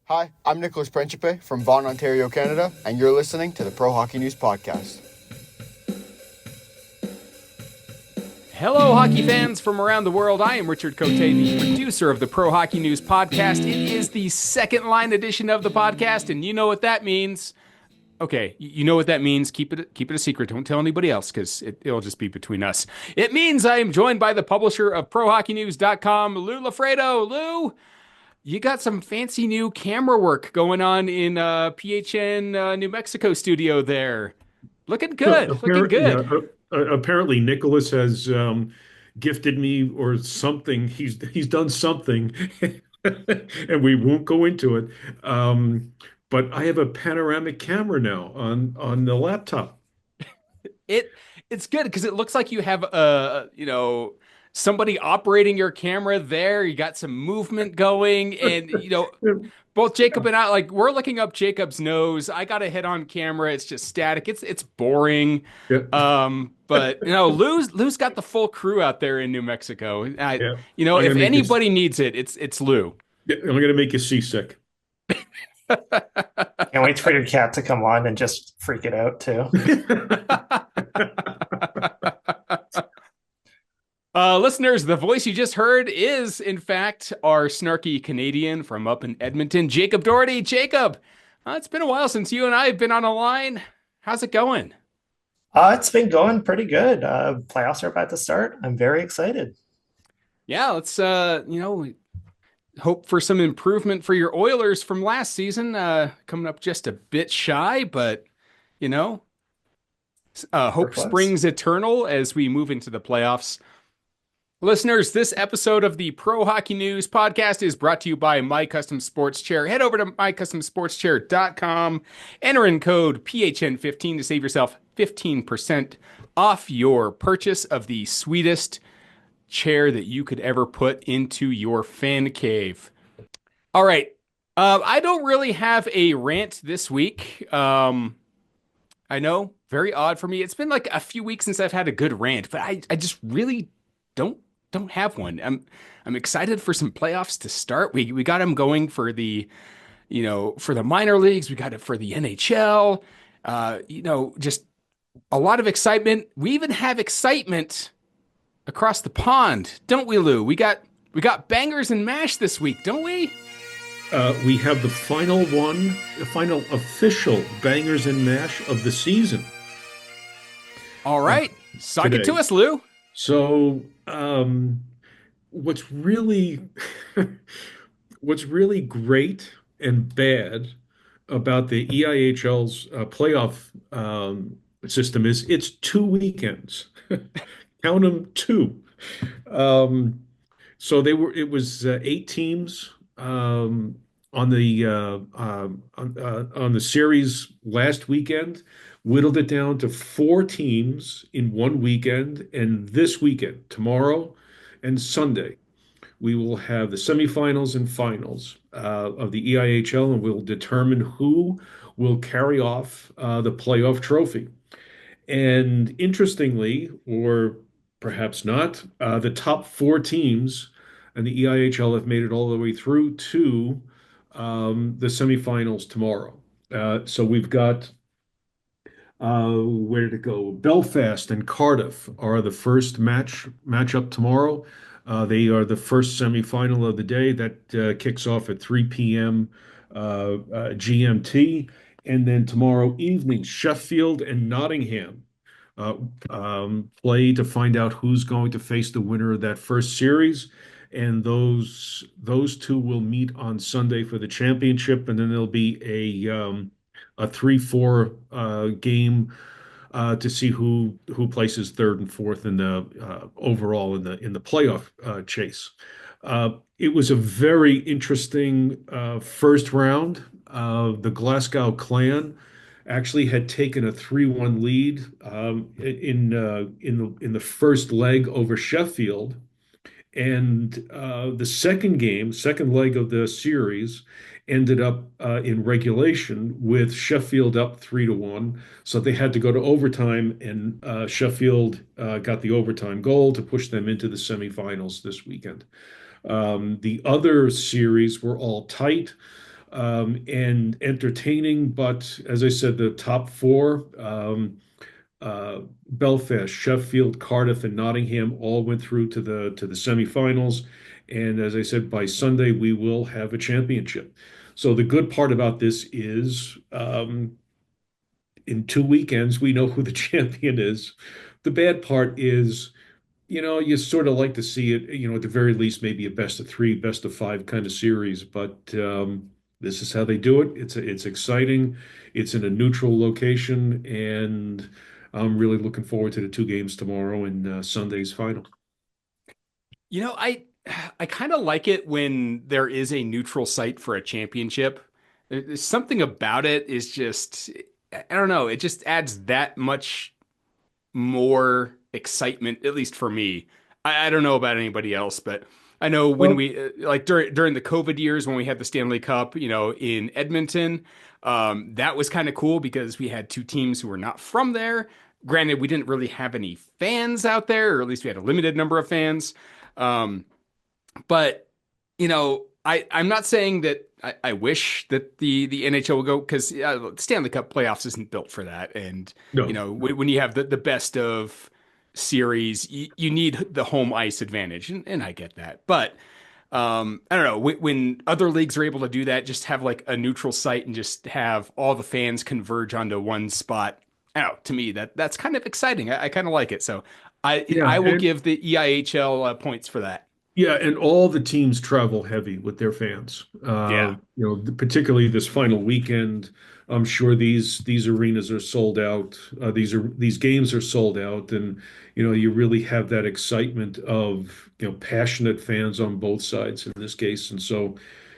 Hi, I'm Nicholas Principe from Vaughan, Ontario, Canada, and you're listening to the Pro Hockey News Podcast. Hello, hockey fans from around the world. I am Richard Cote, the producer of the Pro Hockey News Podcast. It is the second line edition of the podcast, and you know what that means. Okay, you know what that means. Keep it a secret. Don't tell anybody else because it'll just be between us. It means I am joined by the publisher of ProHockeyNews.com, Lou Lafredo. Lou, you got some fancy new camera work going on in PHN New Mexico studio there. Looking good. Looking Apparently, good. apparently Nicholas has gifted me or something. He's done something, and we won't go into it. But I have a panoramic camera now on the laptop. It it's good because it looks like you have somebody operating your camera there. You got some movement going, and both Jacob and I, like, we're looking up Jacob's nose. I got a hit on camera. It's just static. It's boring. Yeah, But Lou's got the full crew out there in New Mexico. yeah. I'm If gonna make you, anybody needs it, it's Lou. yeah, I'm gonna make you seasick. Can't wait for your cat to come on and just freak it out too. Listeners, the voice you just heard is, in fact, our snarky Canadian from up in Edmonton, Jacob Doherty. Jacob, it's been a while since you and I have been on a line. How's it going? It's been going pretty good. Playoffs are about to start. I'm very excited. Yeah, let's hope for some improvement for your Oilers from last season. Coming up just a bit shy, but you know, We're hope close. springs eternal as we move into the playoffs. Listeners, this episode of the Pro Hockey News podcast is brought to you by My Custom Sports Chair. Head over to mycustomsportschair.com, enter in code PHN15 to save yourself 15% off your purchase of the sweetest chair that you could ever put into your fan cave. All right. I don't really have a rant this week. I know, very odd for me. It's been like a few weeks since I've had a good rant, but I just really don't have one. I'm excited for some playoffs to start. We got them going for for the minor leagues. We got it for the NHL. Just a lot of excitement. We even have excitement across the pond, don't we, Lou? We got bangers and mash this week, don't we? We have the final official bangers and mash of the season All right. Suck it to today. us, Lou. So, what's really what's really great and bad about the EIHL's playoff system is it's 2 weekends. Count them two. Um, so it was 8 teams on the series last weekend, whittled it down to 4 teams in one weekend, and this weekend, tomorrow and Sunday, we will have the semifinals and finals of the EIHL, and we'll determine who will carry off the playoff trophy. And interestingly, or perhaps not, the top 4 teams in the EIHL have made it all the way through to the semifinals tomorrow. So we've got where did it go? Belfast and Cardiff are the first matchup tomorrow. They are the first semifinal of the day that kicks off at 3 p.m. GMT. And then tomorrow evening, Sheffield and Nottingham uh, play to find out who's going to face the winner of that first series. And those two will meet on Sunday for the championship, and then there'll be a 3-4 game to see who places third and fourth in the overall in the playoff chase. It was a very interesting first round. The Glasgow Clan actually had taken a 3-1 lead in the first leg over Sheffield, and the second leg of the series, ended up in regulation with Sheffield up 3-1. So they had to go to overtime, and Sheffield got the overtime goal to push them into the semifinals this weekend. The other series were all tight. and entertaining. But as I said, the top four, Belfast, Sheffield, Cardiff, and Nottingham all went through to the semifinals. And as I said, by Sunday we will have a championship. So the good part about this is, in 2 weekends we know who the champion is. The bad part is, you sort of like to see it, at the very least, maybe a best of three, best of five kind of series. But this is how they do it. It's exciting. It's in a neutral location, and I'm really looking forward to the two games tomorrow and Sunday's final. I kind of like it when there is a neutral site for a championship. There's something about it is just, I don't know, it just adds that much more excitement, at least for me. I don't know about anybody else, but I know when Well, we like during the COVID years when we had the Stanley Cup, in Edmonton, that was kind of cool because we had two teams who were not from there. Granted, we didn't really have any fans out there, or at least we had a limited number of fans. Um, but I'm not saying that I wish that the NHL would go because Stanley Cup playoffs isn't built for that. And no. when you have the best of series, you need the home ice advantage, and I get that. But I don't know when other leagues are able to do that, just have like a neutral site and just have all the fans converge onto one spot. I don't know, to me that's kind of exciting. I kind of like it. So Yeah, I will and give the EIHL points for that. yeah, and all the teams travel heavy with their fans. Yeah. Particularly this final weekend. I'm sure these arenas are sold out. These games are sold out, and you really have that excitement of passionate fans on both sides in this case. And so,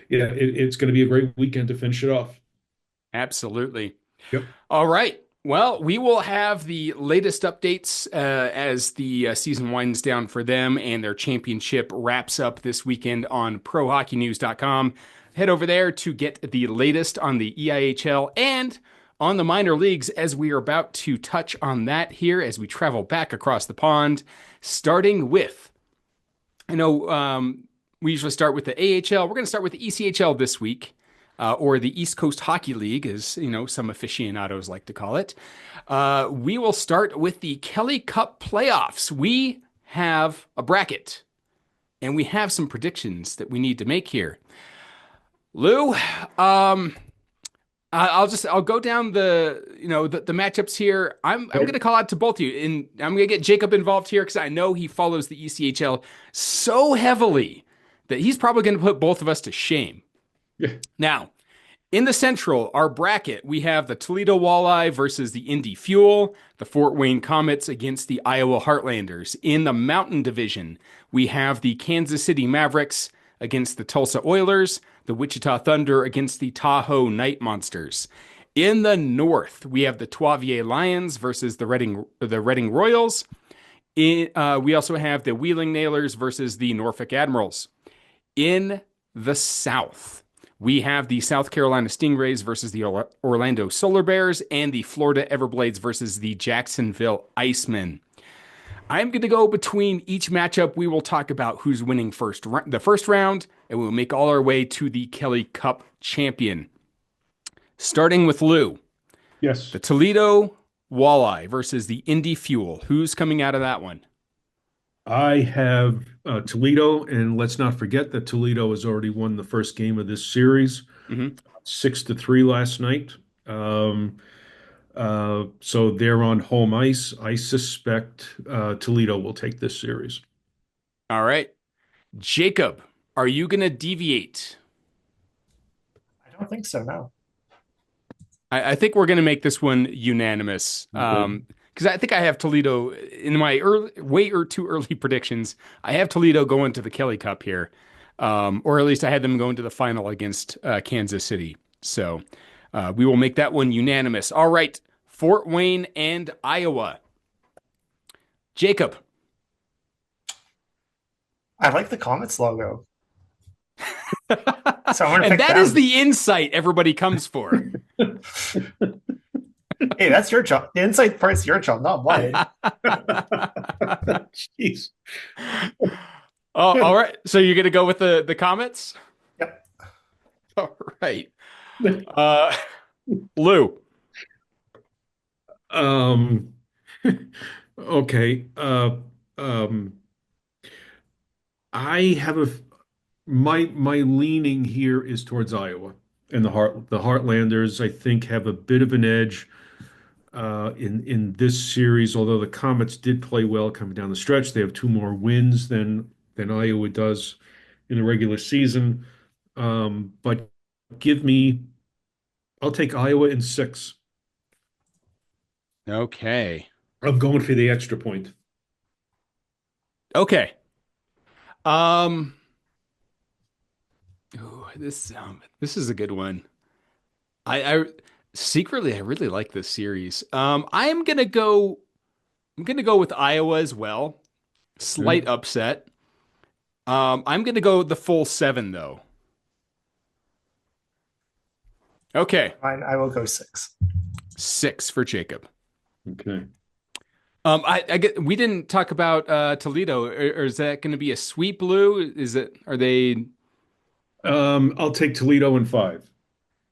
yeah, it's going to be a great weekend to finish it off. Absolutely. Yep. All right. Well, we will have the latest updates as the season winds down for them and their championship wraps up this weekend on prohockeynews.com. Head over there to get the latest on the EIHL and on the minor leagues as we are about to touch on that here as we travel back across the pond, starting with, I know we usually start with the AHL. We're going to start with the ECHL this week. Or the East Coast Hockey League, as some aficionados like to call it. We will start with the Kelly Cup playoffs. We have a bracket, and we have some predictions that we need to make here. Lou, I'll go down the matchups here. I'm going to call out to both of you, and I'm going to get Jacob involved here because I know he follows the ECHL so heavily that he's probably going to put both of us to shame. Yeah. Now, in the Central, our bracket, we have the Toledo Walleye versus the Indy Fuel, the Fort Wayne Comets against the Iowa Heartlanders. In the Mountain Division, we have the Kansas City Mavericks against the Tulsa Oilers, the Wichita Thunder against the Tahoe Night Monsters. In the North, we have the Trois-Rivières Lions versus the Reading Royals. We also have the Wheeling Nailers versus the Norfolk Admirals. In the South, we have the South Carolina Stingrays versus the Orlando Solar Bears and the Florida Everblades versus the Jacksonville Icemen. I'm going to go between each matchup. We will talk about who's winning the first round, and we'll make all our way to the Kelly Cup champion. Starting with Lou. Yes. The Toledo Walleye versus the Indy Fuel. Who's coming out of that one? I have Toledo, and let's not forget that Toledo has already won the first game of this series, 6-3 last night. So they're on home ice. I suspect Toledo will take this series. All right. Jacob, are you going to deviate? I don't think so, no. I think we're going to make this one unanimous. Because I think I have Toledo in my way too early predictions. I have Toledo going to the Kelly Cup here, or at least I had them going to the final against Kansas City. So we will make that one unanimous. All right, Fort Wayne and Iowa. Jacob. I like the Comets logo. So I'm gonna And pick that them. is the insight everybody comes for. Hey, that's your job. The insight part's your job, not mine. Jeez. Oh, all right. So you're going to go with the Comets? Yep. All right. Uh, Lou. Um, okay. Um, I have my leaning here is towards Iowa and the Heartlanders. I think have a bit of an edge in this series. Although the Comets did play well coming down the stretch, they have two more wins than Iowa does in the regular season. But give me, I'll take Iowa in six. Okay. I'm going for the extra point. Okay. Um, this is a good one. I secretly I really like this series. I'm gonna go with Iowa as well. Okay. Slight upset. I'm gonna go the full seven though. Okay. Fine, I will go six. Six for Jacob. Okay. I get we didn't talk about Toledo, or is that going to be a sweep, Lou? Are they I'll take Toledo in five.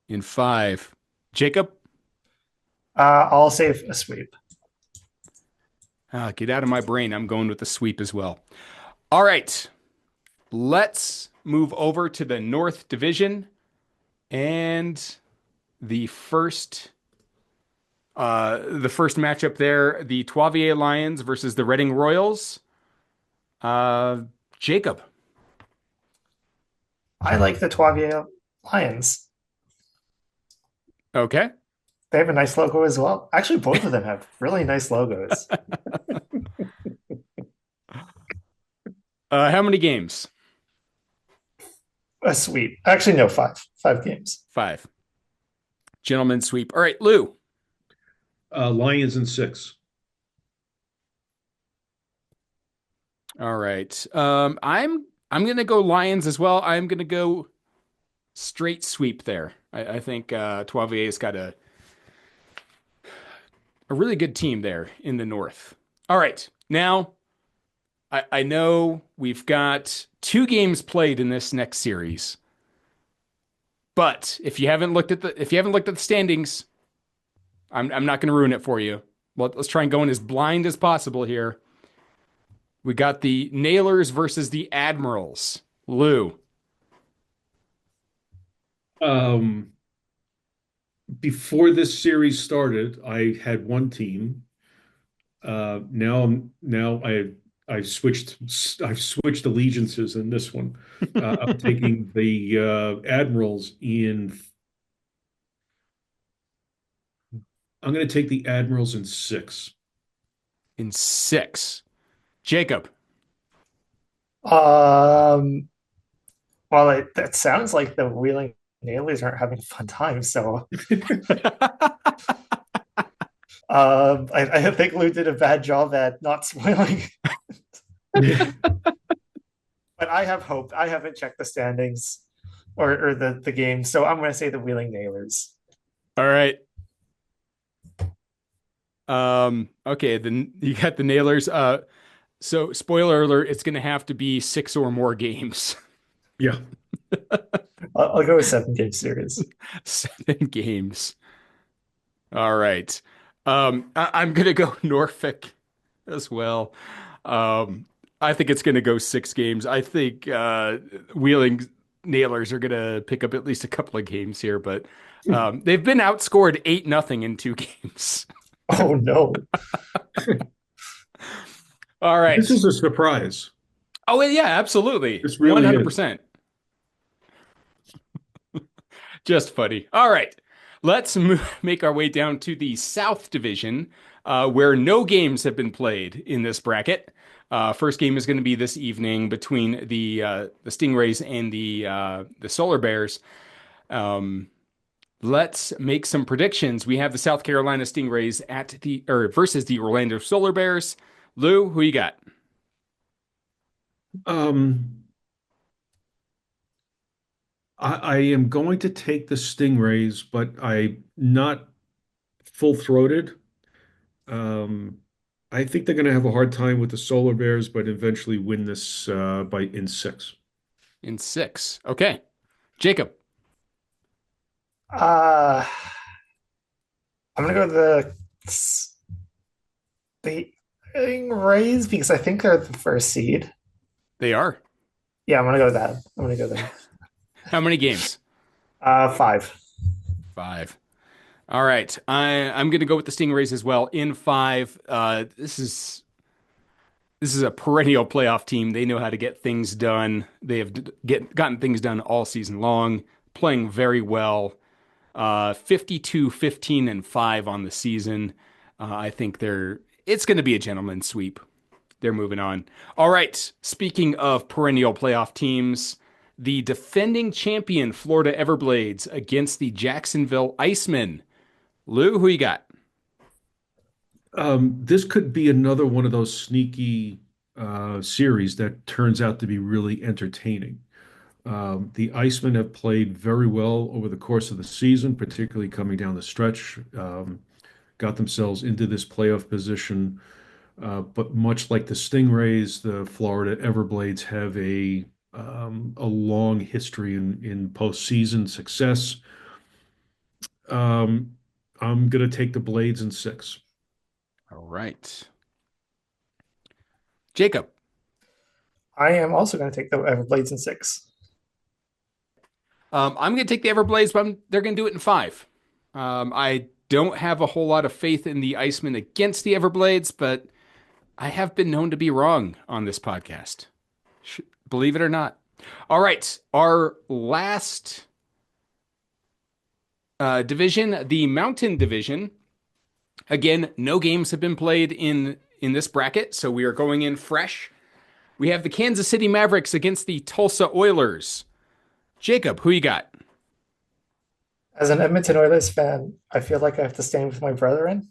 in five? Jacob, I'll save a sweep. get out of my brain. I'm going with the sweep as well. All right, let's move over to the North Division and the first matchup there, the Poitiers Lions versus the Reading Royals. Uh, Jacob. I like the Poitiers Lions. Okay. They have a nice logo as well. Actually, both of them have really nice logos. How many games? A sweep. Actually, no, five. 5 games. Five. Gentlemen sweep. All right, Lou. Lions in six. All right. I'm gonna go Lions as well. I'm gonna go straight sweep there. I think Poitiers's got a really good team there in the North. All right. Now I know we've got two games played in this next series. But if you haven't looked at the standings, I'm not gonna ruin it for you. Let's try and go in as blind as possible here. We got the Nailers versus the Admirals. Lou. Um, Before this series started, I had one team. Now I've switched allegiances in this one. I'm taking the Admirals in. I'm going to take the Admirals in six. In six. Jacob. Um, well, that sounds like the Wheeling Nailers aren't having a fun time. So I think Lou did a bad job at not spoiling. But I have hope. I haven't checked the standings or the game. So I'm going to say the Wheeling Nailers. All right. Okay, then you got the Nailers. So spoiler alert, it's gonna have to be six or more games. Yeah. I'll go with 7 game series. 7 games. All right. I'm gonna go Norfolk as well. I think it's gonna go 6 games. I think Wheeling Nailers are gonna pick up at least a couple of games here, but they've been outscored 8-0 in 2 games. Oh no. All right. This is a surprise. Oh yeah, absolutely. This really is. 100%. Just funny. All right. Let's make our way down to the South Division, where no games have been played in this bracket. First game is going to be this evening between the Stingrays and the Solar Bears. Let's make some predictions. We have the South Carolina Stingrays versus the Orlando Solar Bears. Lou, who you got? Um, I am going to take the Stingrays, but I'm not full-throated. Um, I think they're going to have a hard time with the Solar Bears, but eventually win this in six. In 6. Okay. Jacob. Uh, I'm gonna go the Rays because I think they're the first seed. They are. Yeah, I'm gonna go with that. I'm gonna go them. How many games? Five. 5. All right. I'm going to go with the Stingrays as well in 5. This is a perennial playoff team. They know how to get things done. They have gotten things done all season long, playing very well. 52, 15, and 5 on the season. I think it's going to be a gentleman's sweep. They're moving on. All right. Speaking of perennial playoff teams, the defending champion Florida Everblades against the Jacksonville Icemen. Lou, who you got? This could be another one of those sneaky series that turns out to be really entertaining. The Icemen have played very well over the course of the season, particularly coming down the stretch. Got themselves into this playoff position. But much like the Stingrays, the Florida Everblades have a long history in postseason success. Um, I'm gonna take the Blades in 6. All right. Jacob. I am also gonna take the Everblades in 6. I'm going to take the Everblades, but they're going to do it in 5. I don't have a whole lot of faith in the Icemen against the Everblades, but I have been known to be wrong on this podcast. Believe it or not. All right. Our last division, the Mountain Division. Again, no games have been played in this bracket, so we are going in fresh. We have the Kansas City Mavericks against the Tulsa Oilers. Jacob, who you got? As an Edmonton Oilers fan, I feel like I have to stand with my brethren.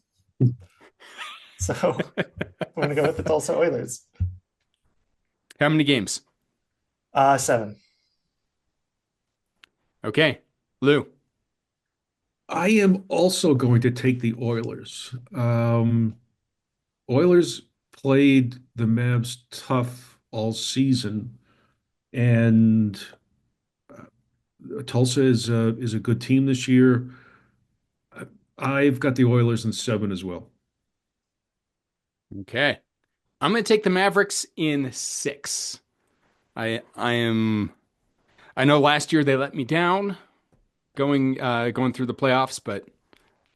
So I'm gonna go with the Tulsa Oilers. How many games? 7. Okay. Lou. I am also going to take the Oilers. Oilers played the Mavs tough all season, and Tulsa is a good team this year. I've got the Oilers in 7 as well. Okay. I'm going to take the Mavericks in 6. I know last year they let me down going through the playoffs, but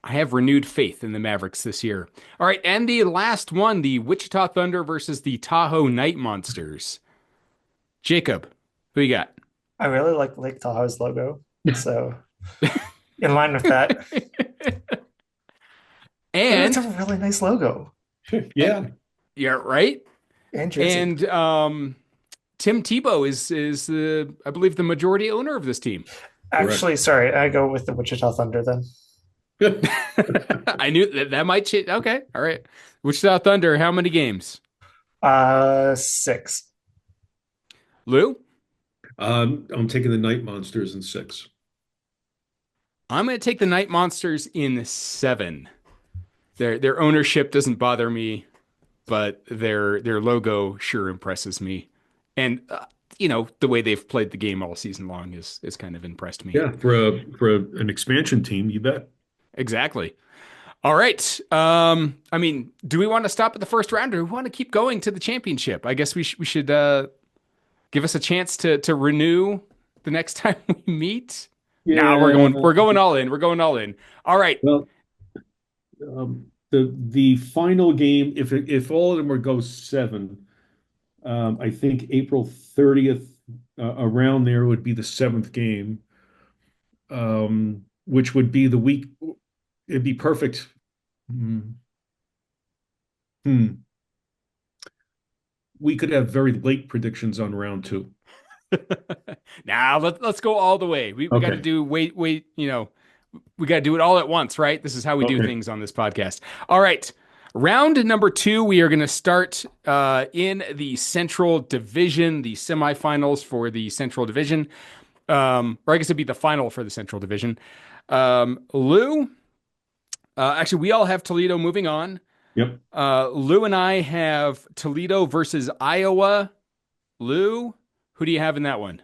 I have renewed faith in the Mavericks this year. All right, and the last one, the Wichita Thunder versus the Tahoe Night Monsters. Jacob, who you got? I really like Lake Tahoe's logo. So in line with that. It's And a really nice logo. Yeah. yeah, right. And jersey. And Tim Tebow is the I believe the majority owner of this team. Actually, sorry, I go with the Wichita Thunder then. I knew that might change. Okay, all right. Wichita Thunder, how many games? 6. Lou? I'm taking the Night Monsters in 6. I'm going to take the Night Monsters in 7. Their ownership doesn't bother me, but their logo sure impresses me. And the way they've played the game all season long is kind of impressed me. Yeah, an expansion team, you bet. Exactly. All right. I mean, do we want to stop at the first round, or do we want to keep going to the championship? I guess we should give us a chance to renew the next time we meet. Yeah. No, we're going all in. We're going all in. All right. Well, the final game, if all of them were go 7, I think April 30th, around there would be the 7th game, which would be the week. It'd be perfect. Hmm. We could have very late predictions on round 2. Now let's go all the way. We got to do wait. We got to do it all at once, right? This is how we do things on this podcast. All right. Round number 2, we are going to start in the Central Division, the semifinals for the Central Division. Or I guess it'd be the final for the Central Division. Lou, actually, we all have Toledo moving on. Yep. Lou and I have Toledo versus Iowa. Lou, who do you have in that one?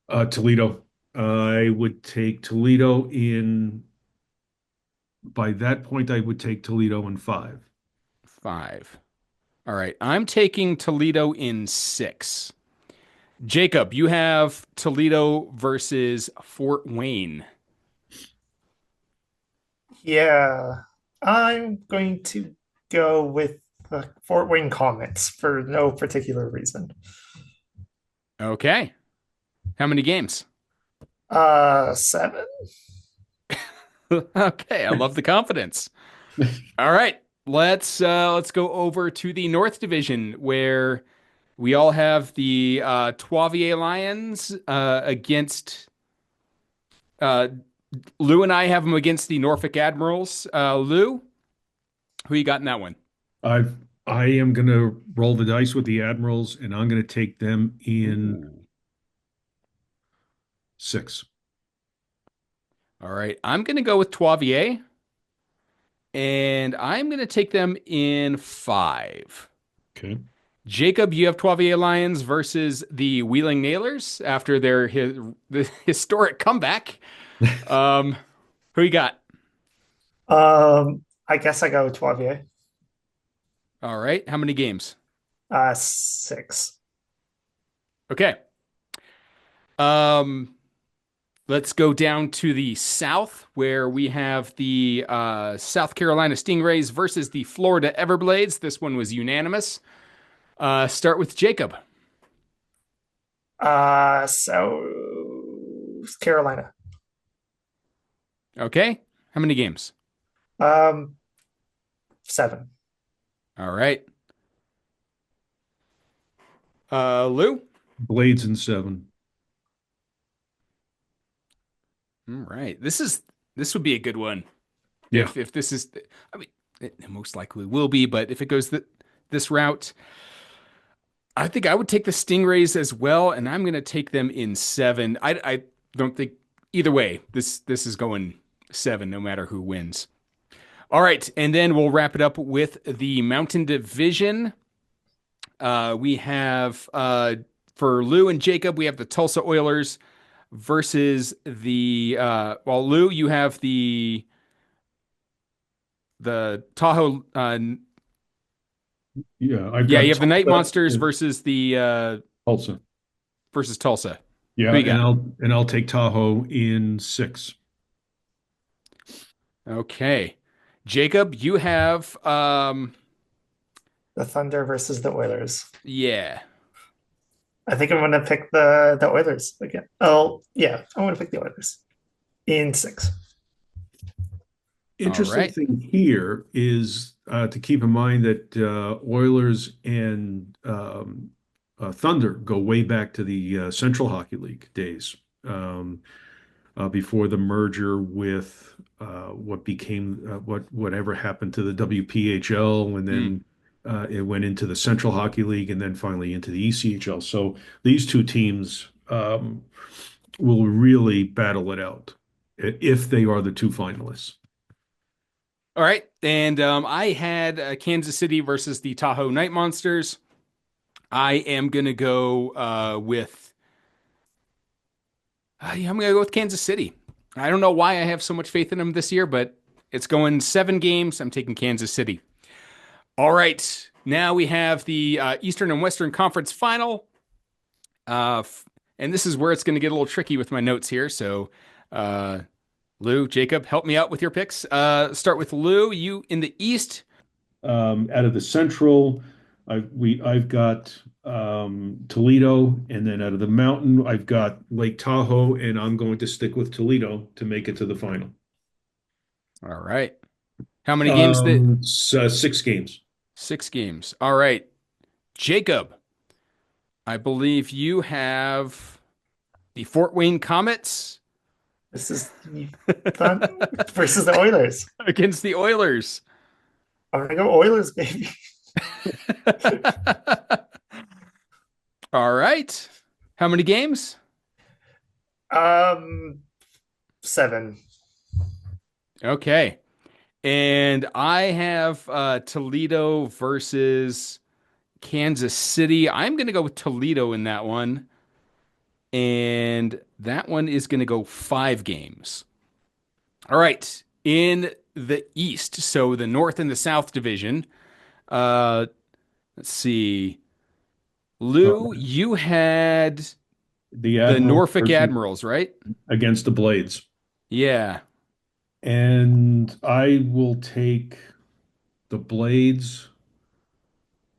Toledo. I would take Toledo in, by that point, I would take Toledo in 5. 5. All right. I'm taking Toledo in 6. Jacob, you have Toledo versus Fort Wayne. Yeah, I'm going to go with the Fort Wayne Comets for no particular reason. Okay. How many games? 7. Okay, I love the confidence. All right. Let's go over to the North Division where we all have the Poitiers Lions against uh, Lou and I have them against the Norfolk Admirals. Lou, who you got in that one? I've I am gonna roll the dice with the Admirals, and I'm gonna take them in Ooh. 6. All right. I'm going to go with Poitiers and I'm going to take them in 5. Okay. Jacob, you have Poitiers Lions versus the Wheeling Nailers after the historic comeback. Um, who you got? I guess I go with Poitiers. All right. How many games? 6. Okay. Um, let's go down to the South where we have the South Carolina Stingrays versus the Florida Everblades. This one was unanimous. Start with Jacob. So Carolina. Okay. How many games? Um, 7. All right. Lou? Blades in 7. All right. This would be a good one. Yeah. If this is I mean it most likely will be, but if it goes this route, I think I would take the Stingrays as well, and I'm going to take them in 7. I don't think either way. This is going 7 no matter who wins. All right, and then we'll wrap it up with the Mountain Division. We have for Lou and Jacob, we have the Tulsa Oilers versus the well, Lou, you have the Tahoe. Yeah, I've Yeah, you got have the Night Tulsa Monsters and versus the Tulsa. versus Tulsa. Who Yeah, you got? and I'll take Tahoe in 6. Okay, Jacob, you have The Thunder versus the Oilers. yeah. I think I'm going to pick the Oilers again. Oh, yeah, I'm going to pick the Oilers in 6. All Interesting right. thing here is to keep in mind that Oilers and Thunder go way back to the Central Hockey League days, before the merger with what became whatever happened to the WPHL, and Mm. then it went into the Central Hockey League, and then finally into the ECHL. So these two teams will really battle it out if they are the two finalists. All right, and I had Kansas City versus the Tahoe Night Monsters. I am gonna go with yeah, I'm gonna go with Kansas City. I don't know why I have so much faith in them this year, but it's going 7 games. I'm taking Kansas City. All right, now we have the Eastern and Western Conference Final, and this is where it's going to get a little tricky with my notes here. So, uh, Lou, Jacob, help me out with your picks. Start with Lou. You in the East. Out of the Central, I've got Toledo, and then out of the Mountain, I've got Lake Tahoe, and I'm going to stick with Toledo to make it to the final. All right. How many games? 6 games. 6 games. All right, Jacob. I believe you have the Fort Wayne Comets This is the Thunder versus the Oilers. against the Oilers. I'm going to go Oilers, baby. All right. How many games? 7. Okay. And I have Toledo versus Kansas City. I'm going to go with Toledo in that one. And that one is going to go 5 games. All right. In the East, so the North and the South division, let's see. Uh, Lou, you had the the Admiral Norfolk Admirals, right? against the Blades. Yeah. And I will take the Blades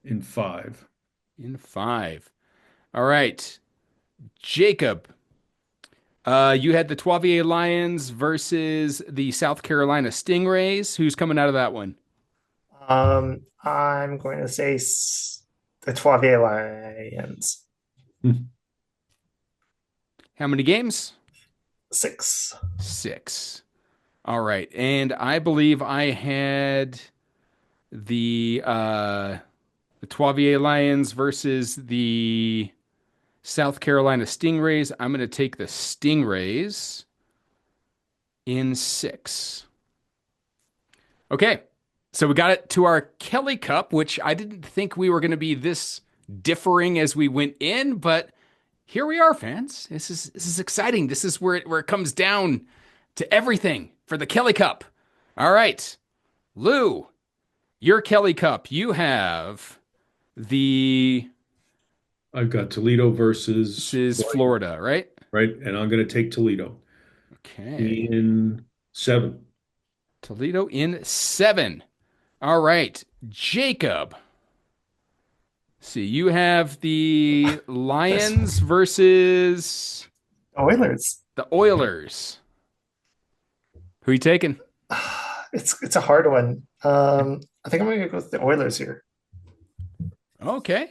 in 5. In 5. All right. Jacob, you had the Poitiers Lions versus the South Carolina Stingrays. Who's coming out of that one? I'm going to say the Poitiers Lions. How many games? 6. 6. All right. And I believe I had the Poitiers Lions versus the South Carolina Stingrays. I'm going to take the Stingrays in 6. Okay. So we got it to our Kelly Cup, which I didn't think we were going to be this differing as we went in, but here we are, fans. This is exciting. This is where it comes down to everything for the Kelly Cup. All right. Lou, your Kelly Cup, you have the I've got Toledo versus this is Florida, right? right? And I'm going to take Toledo Okay. in 7. Toledo in 7. All right. Jacob. See, you have the Lions versus Oilers. the Oilers. Who are you taking? It's a hard one. I think I'm going to go with the Oilers here. Okay.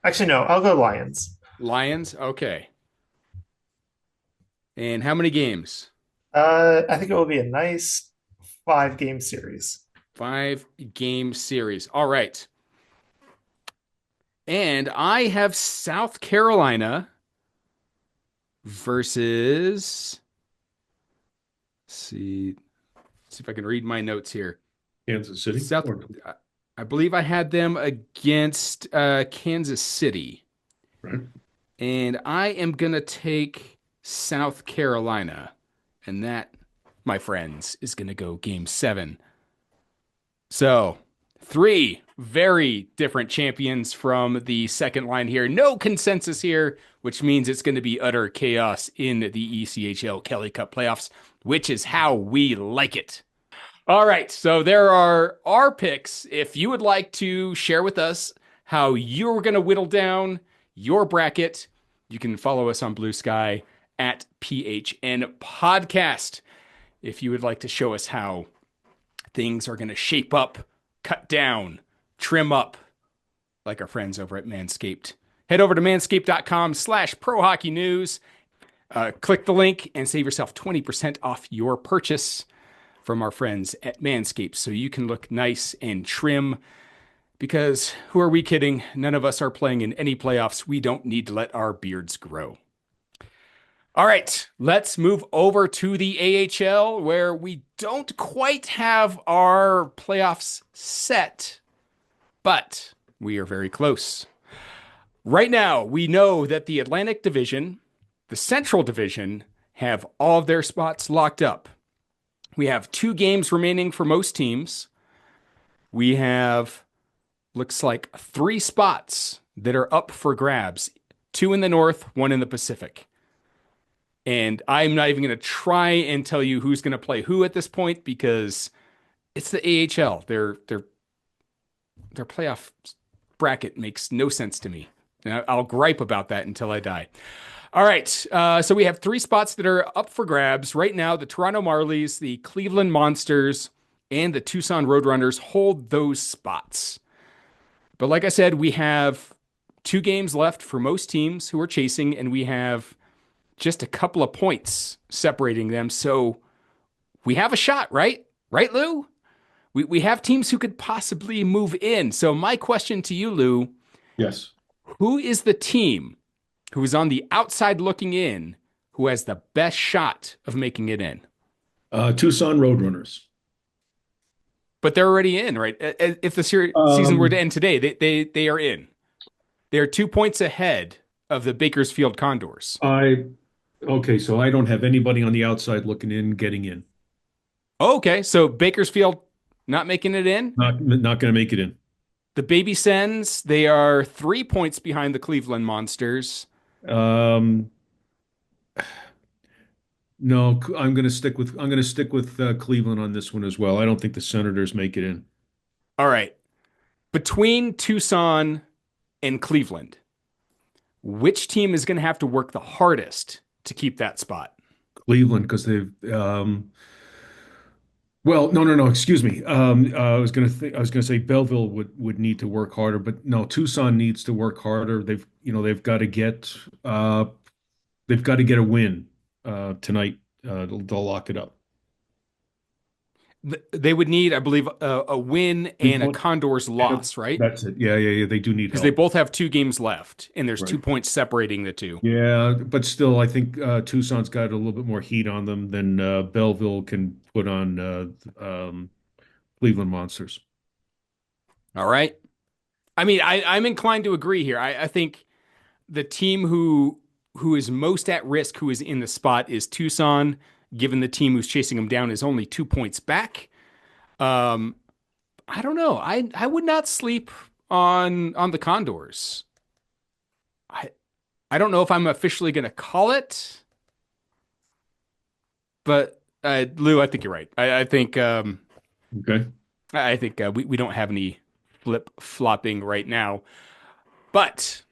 Actually, no, I'll go Lions. Lions. Okay. And how many games? I think it will be a nice 5-game series. 5-game series. All right. And I have South Carolina versus. See if I can read my notes here. Kansas City. South, I believe I had them against Kansas City. Right. And I am going to take South Carolina. And that, my friends, is going to go game 7. So, 3 very different champions from the second line here. No consensus here, which means it's going to be utter chaos in the ECHL Kelly Cup playoffs, which is how we like it. All right, so there are our picks. If you would like to share with us how you're going to whittle down your bracket, you can follow us on Blue Sky at PHN Podcast. If you would like to show us how things are going to shape up, cut down, trim up, like our friends over at Manscaped, head over to manscaped.com/prohockeynews. Click the link and save yourself 20% off your purchase from our friends at Manscaped so you can look nice and trim. Because who are we kidding? None of us are playing in any playoffs. We don't need to let our beards grow. All right, let's move over to the AHL where we don't quite have our playoffs set, but we are very close. Right now, we know that the Atlantic Division, the Central Division, have all of their spots locked up. We have 2 games remaining for most teams. We have, looks like 3 spots that are up for grabs. 2 in the North, 1 in the Pacific. And I'm not even going to try and tell you who's going to play who at this point because it's the AHL. Their playoff bracket makes no sense to me. And I'll gripe about that until I die. All right, so we have 3 spots that are up for grabs. Right now, the Toronto Marlies, the Cleveland Monsters, and the Tucson Roadrunners hold those spots. But like I said, we have 2 games left for most teams who are chasing, and we have just a couple of points separating them. So we have a shot, right? Right, Lou? We have teams who could possibly move in. So my question to you, Lou, Yes. who is the team who is on the outside looking in who has the best shot of making it in? Tucson Roadrunners. But they're already in, right? If the season were to end today, they are in. They're 2 points ahead of the Bakersfield Condors. I Okay, so I don't have anybody on the outside looking in, getting in. Okay, so Bakersfield not making it in. Not going to make it in. The Baby Sens, they are 3 points behind the Cleveland Monsters. Um, no, I'm going to stick with Cleveland on this one as well. I don't think the Senators make it in. All right. Between Tucson and Cleveland, which team is going to have to work the hardest to keep that spot? Cleveland because they've well, no, excuse me. I was gonna say Belleville would need to work harder, but no, Tucson needs to work harder. They've got to get a win tonight. They'll lock it up. They would need, I believe, a win and a Condors loss, right? That's it. Yeah. They do need Because they help. both have 2 games left, and there's Right. 2 points separating the two. Yeah, but still, I think Tucson's got a little bit more heat on them than Belleville can put on Cleveland Monsters. All right. I mean, I'm inclined to agree here. I think the team who is most at risk, who is in the spot, is Tucson, given the team who's chasing them down is only 2 points back. Um, I don't know. I would not sleep on the Condors. I I don't know if I'm officially going to call it, but Lou, I think you're right. Okay. I think we don't have any flip flopping right now. But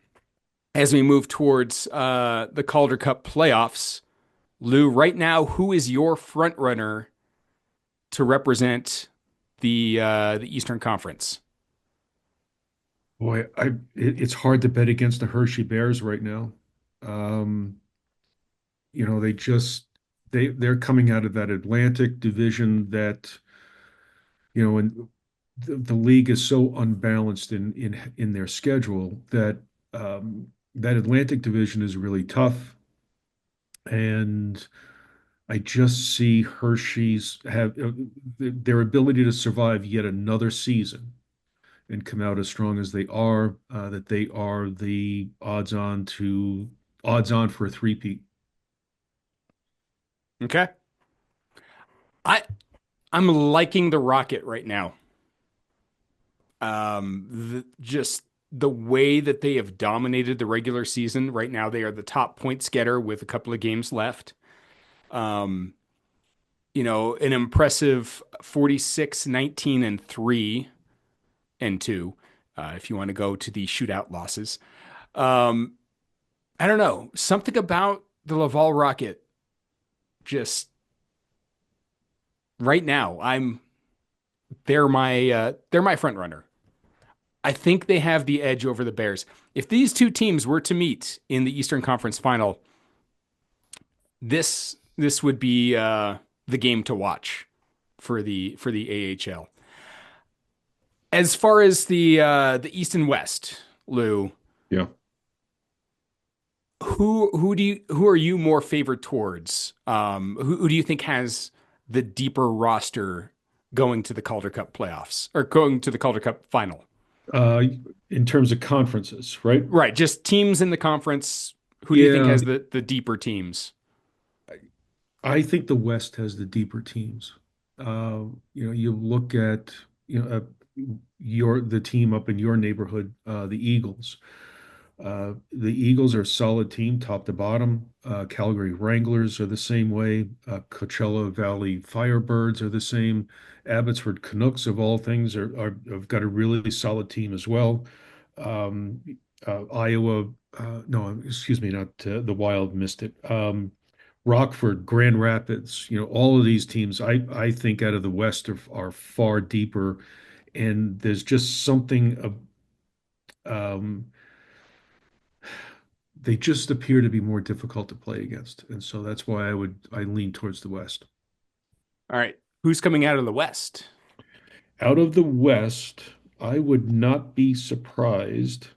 as we move towards the Calder Cup playoffs, Lou, right now, who is your front runner to represent the Eastern Conference? Boy, it's hard to bet against the Hershey Bears right now. Um, they they're coming out of that Atlantic division that, and the league is so unbalanced in their schedule that that Atlantic division is really tough. And I just see Hershey's have their ability to survive yet another season and come out as strong as they are, that they are the odds on for a three-peat. Okay. I I'm liking the Rocket right now. Just the way that they have dominated the regular season right now, they are the top points getter with a couple of games left. Um, an impressive 46, 19, and 3 and 2, if you want to go to the shootout losses. Um, I don't know. Something about the Laval Rocket just right now, they're my front runner. I think they have the edge over the Bears. If these two teams were to meet in the Eastern Conference Final, this would be the game to watch for the AHL. As far as the East and West, Lou, Yeah. who are you more favored towards? Who do you think has the deeper roster going to the Calder Cup playoffs or going to the Calder Cup final? Uh, in terms of conferences, right? Right, just teams in the conference. Who do you think Yeah, has the deeper teams? I think the West has the deeper teams. You look at the team up in your neighborhood, the Eagles. The Eagles are a solid team, top to bottom. Calgary Wranglers are the same way. Coachella Valley Firebirds are the same. Abbotsford Canucks, of all things, have got a really solid team as well. Um, Iowa, no, excuse me, not the Wild missed it. Rockford, Grand Rapids, all of these teams, I think out of the West are far deeper, and there's just something of they just appear to be more difficult to play against. And so that's why I lean towards the West. All right, who's coming out of the West? Out of the West, I would not be surprised.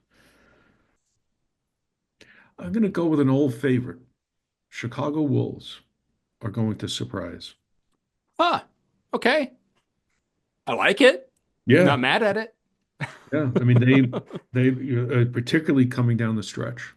I'm going to go with an old favorite. Chicago Wolves are going to surprise. Huh. Okay, I like it. Yeah, Not mad at it. yeah. I mean, they particularly coming down the stretch.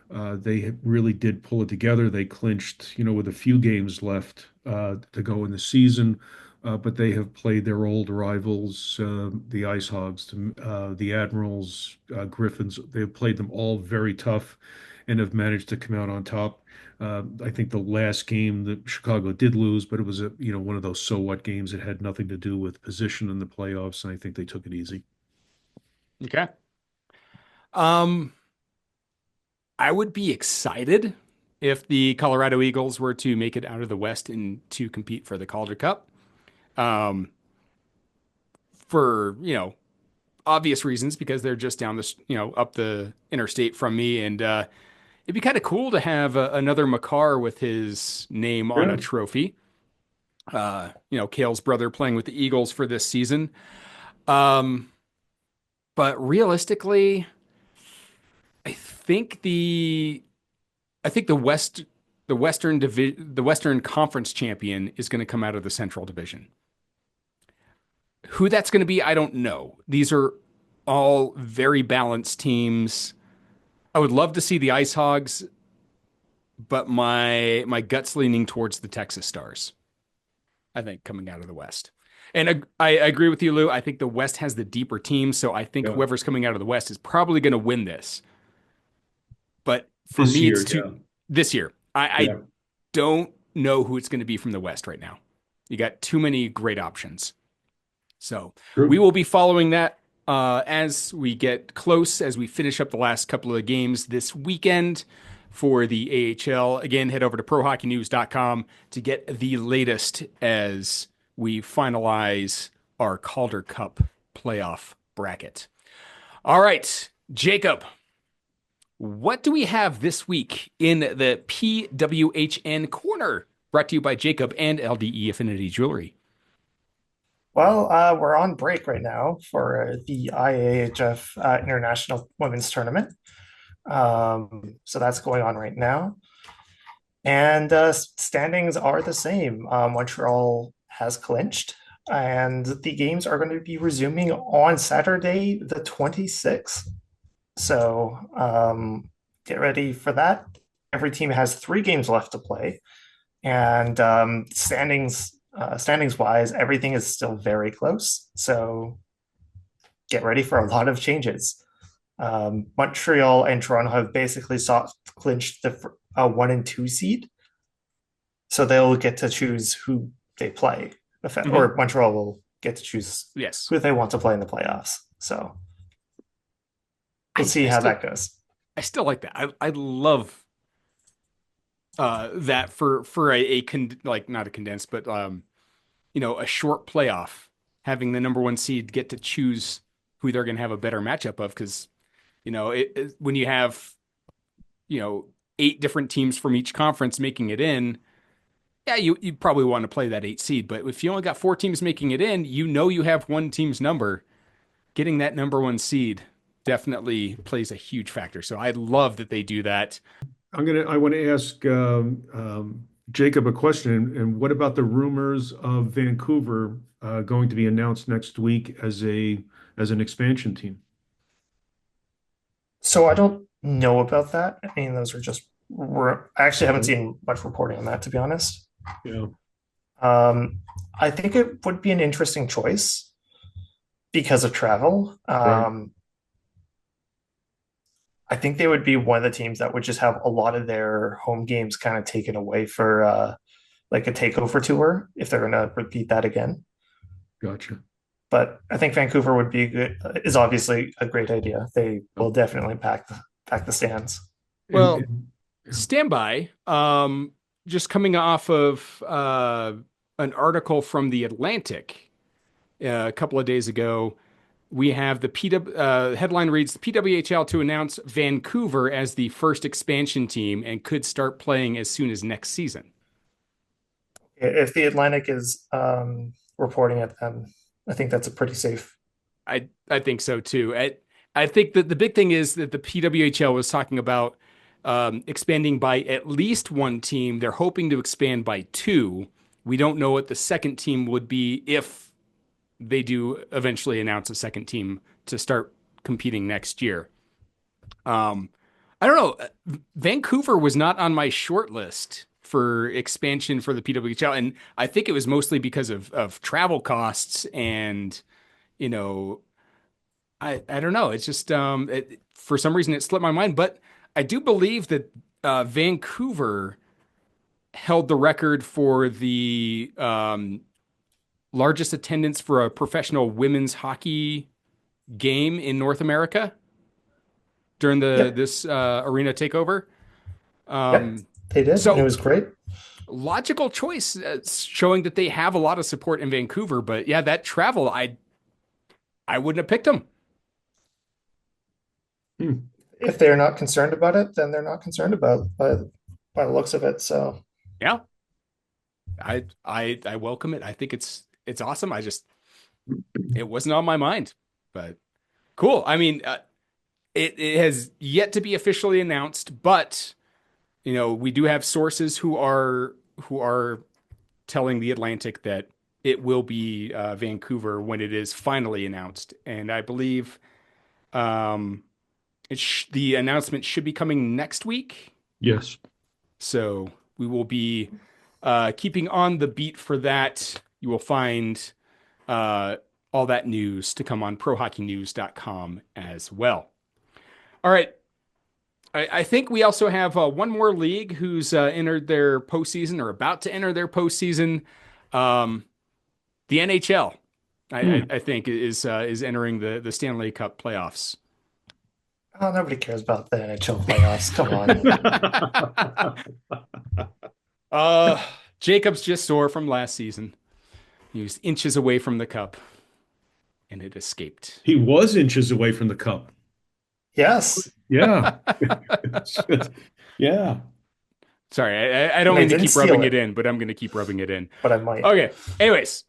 They really did pull it together. They clinched, with a few games left to go in the season, but they have played their old rivals, the Ice Hogs, the Admirals, Griffins. They've played them all very tough and have managed to come out on top. I think the last game that Chicago did lose, but it was one of those so what games. It had nothing to do with position in the playoffs, and I think they took it easy. Okay. Um, I would be excited if the Colorado Eagles were to make it out of the West and to compete for the Calder Cup. Um, for, obvious reasons because they're just down this, up the interstate from me. And it'd be kind of cool to have another Makar with his name on Yeah. a trophy. Kale's brother playing with the Eagles for this season. Um, but realistically, I think the Western Conference champion is going to come out of the Central Division. Who that's going to be, I don't know. These are all very balanced teams. I would love to see the Ice Hogs, but my gut's leaning towards the Texas Stars. I think coming out of the West. And I agree with you, Lou. I think the West has the deeper team, so I think Yeah. whoever's coming out of the West is probably going to win this. But for This me, year, it's this year. I yeah. don't know who it's going to be from the West right now. You got too many great options. So True. we will be following that as we get close, as we finish up the last couple of games this weekend for the AHL. Again, head over to prohockeynews.com to get the latest as we finalize our Calder Cup playoff bracket. All right, Jacob, what do we have this week in the PWHN corner? Brought to you by Jacob and LDE Affinity Jewelry. Well, we're on break right now for the IAHF International Women's Tournament. So that's going on right now. And standings are the same. Montreal has clinched, and the games are going to be resuming on Saturday, the 26th. So get ready for that. Every team has 3 games left to play, and standings wise, everything is still very close. So get ready for a lot of changes. Montreal and Toronto have basically clinched the 1 and 2 seed, so they'll get to choose who they play, or Montreal will get to choose who they want to play in the playoffs. So we'll see how that goes. I still like that. I love that for not a condensed, but a short playoff, having the number 1 seed get to choose who they're going to have a better matchup of, because when you have 8 different teams from each conference making it in, yeah, you probably want to play that 8 seed. But if you only got 4 teams making it in, you have one team's number. Getting that number 1 seed definitely plays a huge factor. So I love that they do that. I want to ask Jacob a question. And what about the rumors of Vancouver going to be announced next week as an expansion team? So I don't know about that. I mean, those are just I actually haven't seen much reporting on that, to be honest. Yeah. I think it would be an interesting choice because of travel. Right. I think they would be one of the teams that would just have a lot of their home games kind of taken away for like a takeover tour if they're going to repeat that again. Gotcha. But I think Vancouver would be is obviously a great idea. They will definitely pack the stands. Well, stand by. Just coming off of an article from The Atlantic a couple of days ago, we have the headline reads, the PWHL to announce Vancouver as the first expansion team and could start playing as soon as next season. If The Atlantic is reporting it, then I think that's a pretty safe. I think so too. I think that the big thing is that the PWHL was talking about expanding by at least 1 team. They're hoping to expand by 2. We don't know what the second team would be if they do eventually announce a second team to start competing next year. I don't know. Vancouver was not on my short list for expansion for the PWHL, and I think it was mostly because of travel costs and you know, I don't know. It's just for some reason it slipped my mind, but I do believe that Vancouver held the record for the largest attendance for a professional women's hockey game in North America during the Yep, this arena takeover. yep, Um, they did, and it so was great. logical choice, showing that they have a lot of support in Vancouver. But yeah, that travel, I wouldn't have picked them. Hmm. If they're not concerned about it, then they're not concerned about by the looks of it. So Yeah, I welcome it. I think it's awesome. I just it wasn't on my mind, but cool. I mean, it has yet to be officially announced, but we do have sources who are telling the Atlantic that it will be Vancouver when it is finally announced, and I believe um, the announcement should be coming next week. Yes. So we will be keeping on the beat for that. You will find uh, all that news to come on prohockeynews.com as well. All right. I think we also have one more league who's entered their postseason or about to enter their postseason. Um, the NHL, Hmm. I think, is entering the Stanley Cup playoffs. oh, nobody cares about the NHL playoffs. Come on. uh, Jacob's just sore from last season. He was inches away from the cup, and it escaped. He was inches away from the cup. Yes, Yeah. Yeah. Sorry, I and don't they mean to didn't keep steal rubbing it it, in, but I'm going to keep rubbing it in. but I might. Okay. Anyways,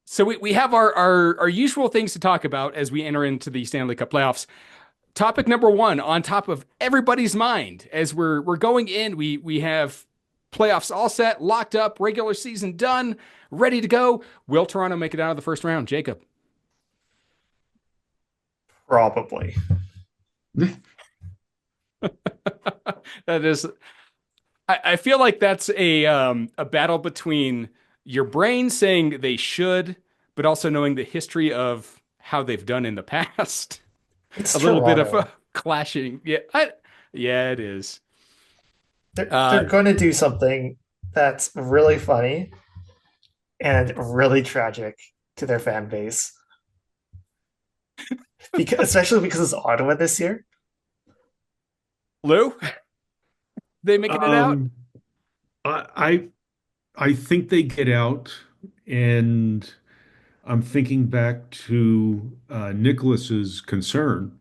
so we have our usual things to talk about as we enter into the Stanley Cup playoffs. Topic number one on top of everybody's mind as we're going in. We have playoffs all set, locked up, regular season done, ready to go. Will Toronto make it out of the first round? Jacob. Probably. That is, I feel like that's a battle between your brain saying they should, but also knowing the history of how they've done in the past. It's A little bit of Toronto. clashing. Yeah, yeah, it is. They're going to do something that's really funny and really tragic to their fan base, because especially because it's Ottawa this year. Lou, they making it out? Um, I I think they get out, and I'm thinking back to Nicholas's concern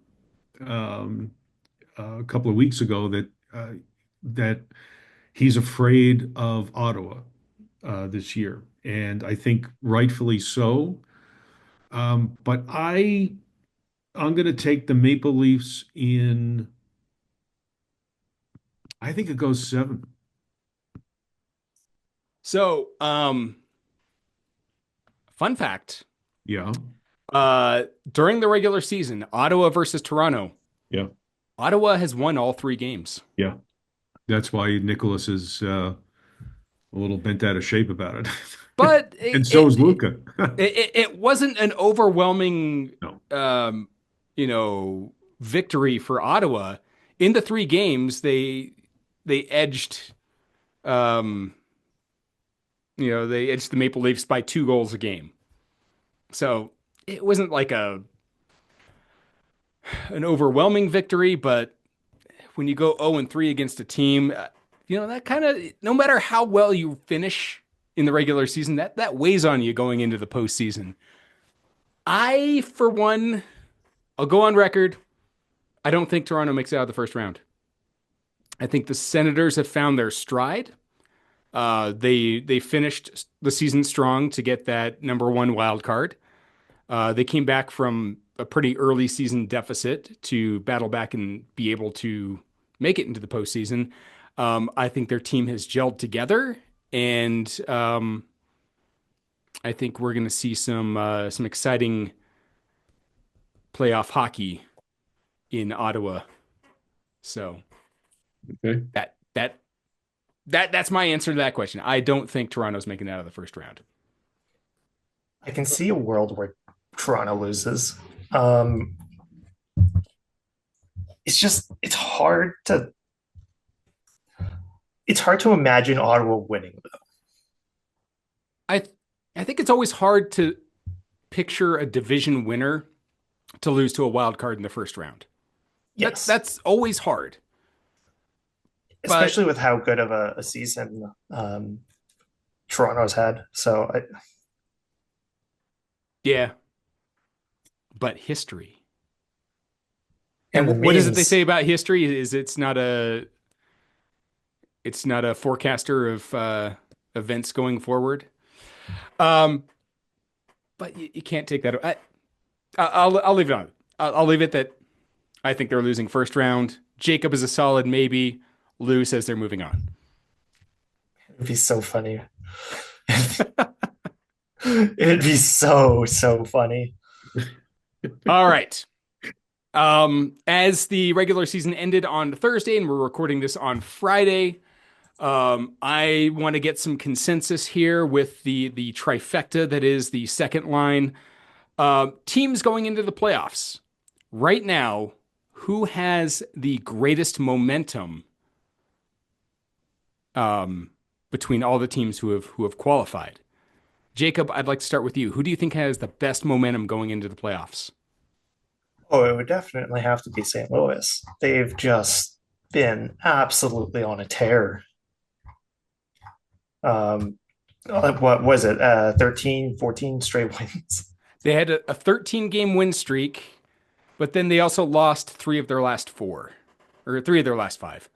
um, a couple of weeks ago that he's afraid of Ottawa this year, and I think rightfully so. But I'm going to take the Maple Leafs in. I think it goes seven. So, fun fact, Yeah, during the regular season, Ottawa versus Toronto, yeah, Ottawa has won all three games. yeah. That's why Nicholas is a little bent out of shape about it, But and so is Luca. it wasn't an overwhelming, No, um, victory for Ottawa. In the three games, they edged, um, they edged the Maple Leafs by 2 goals a game. So it wasn't like an overwhelming victory, but when you go 0-3 against a team, that kind of, no matter how well you finish in the regular season, that weighs on you going into the postseason. I, for one, I'll go on record. I don't think Toronto makes it out of the first round. I think the Senators have found their stride. They finished the season strong to get that number one wild card. They came back from a pretty early season deficit to battle back and be able to make it into the postseason. I think their team has gelled together, and I think we're going to see some exciting playoff hockey in Ottawa. So Okay. That's my answer to that question. I don't think Toronto's making it out of the first round. I can see a world where Toronto loses. Um, it's hard to imagine Ottawa winning. I I think it's always hard to picture a division winner to lose to a wild card in the first round. Yes, That's always hard. But especially with how good of a season Toronto's had. So yeah, but history. and the And what is it they memes. say about history? Is it's not a forecaster of events going forward. Um, but you can't take that. I'll leave it on. I'll leave it that I think they're losing first round. Jacob is a solid maybe. Lou says they're moving on. It'd be so funny. It'd be so funny. All right. As the regular season ended on Thursday, and we're recording this on Friday, I want to get some consensus here with the trifecta that is the second line. Teams going into the playoffs right now. Who has the greatest momentum between all the teams who have qualified? Jacob, I'd like to start with you. Who do you think has the best momentum going into the playoffs? Oh, it would definitely have to be St. Louis. They've just been absolutely on a tear. Um, what was it? 13, 14 straight wins. They had a 13 game win streak, but then they also lost three of their last four, or three of their last five.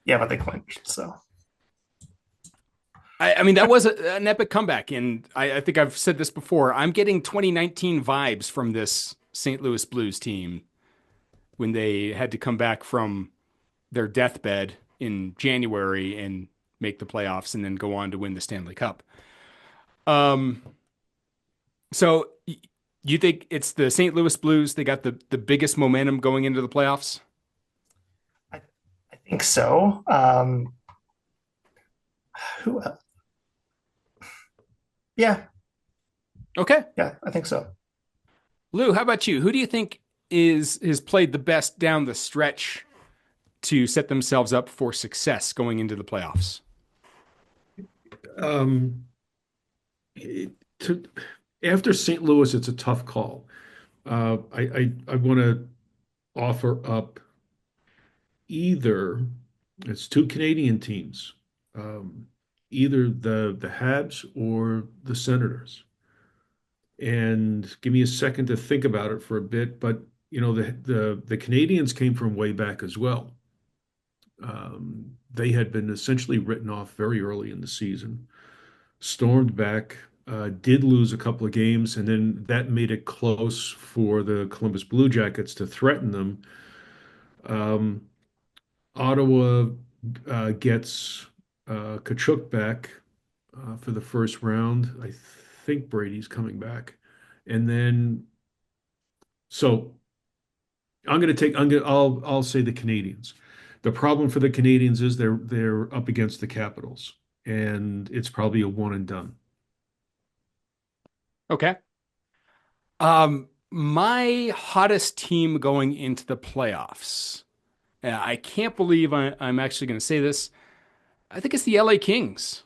Yeah, but they clinched. So I mean, that was an epic comeback. And I think I've said this before. I'm getting 2019 vibes from this St. Louis Blues team when they had to come back from their deathbed in January and make the playoffs and then go on to win the Stanley Cup. Um, so you think it's the St. Louis Blues? They got the biggest momentum going into the playoffs? I, I think so. Who? Yeah, Okay. yeah, I think so. Lou, how about you? Who do you think is played the best down the stretch to set themselves up for success going into the playoffs? Um, it- to, After St. Louis, it's a tough call. I want to offer up either it's two Canadian teams, um, either the Habs or the Senators. And give me a second to think about it for a bit. But the Canadians came from way back as well. They had been essentially written off very early in the season, stormed back, did lose a couple of games, and then that made it close for the Columbus Blue Jackets to threaten them. Um, Ottawa gets Kachuk back for the first round. I think Brady's coming back, and then so I'll say the Canadians. The problem for the Canadians is they're up against the Capitals, and it's probably a one and done. Okay. My hottest team going into the playoffs. I can't believe I'm actually going to say this. I think it's the LA Kings.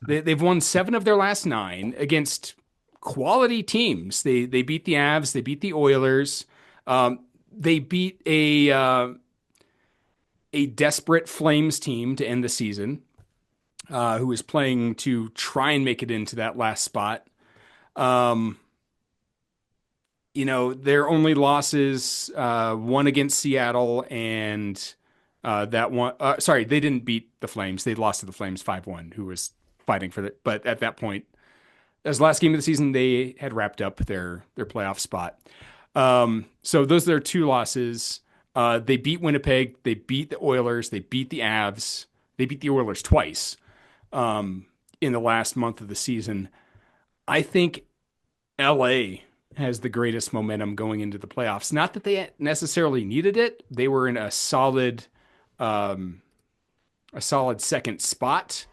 They've won seven of their last nine against quality teams. They beat the Avs. They beat the Oilers. They beat a desperate Flames team to end the season, who was playing to try and make it into that last spot. Um, their only losses, one against Seattle and that one. Sorry, they didn't beat the Flames. They lost to the Flames 5-1, who was fighting for it. But at that point, as the last game of the season, they had wrapped up their playoff spot. So those are their two losses. They beat Winnipeg. They beat the Oilers. They beat the Avs. They beat the Oilers twice in the last month of the season. I think LA has the greatest momentum going into the playoffs. Not that they necessarily needed it. They were in a solid a solid second spot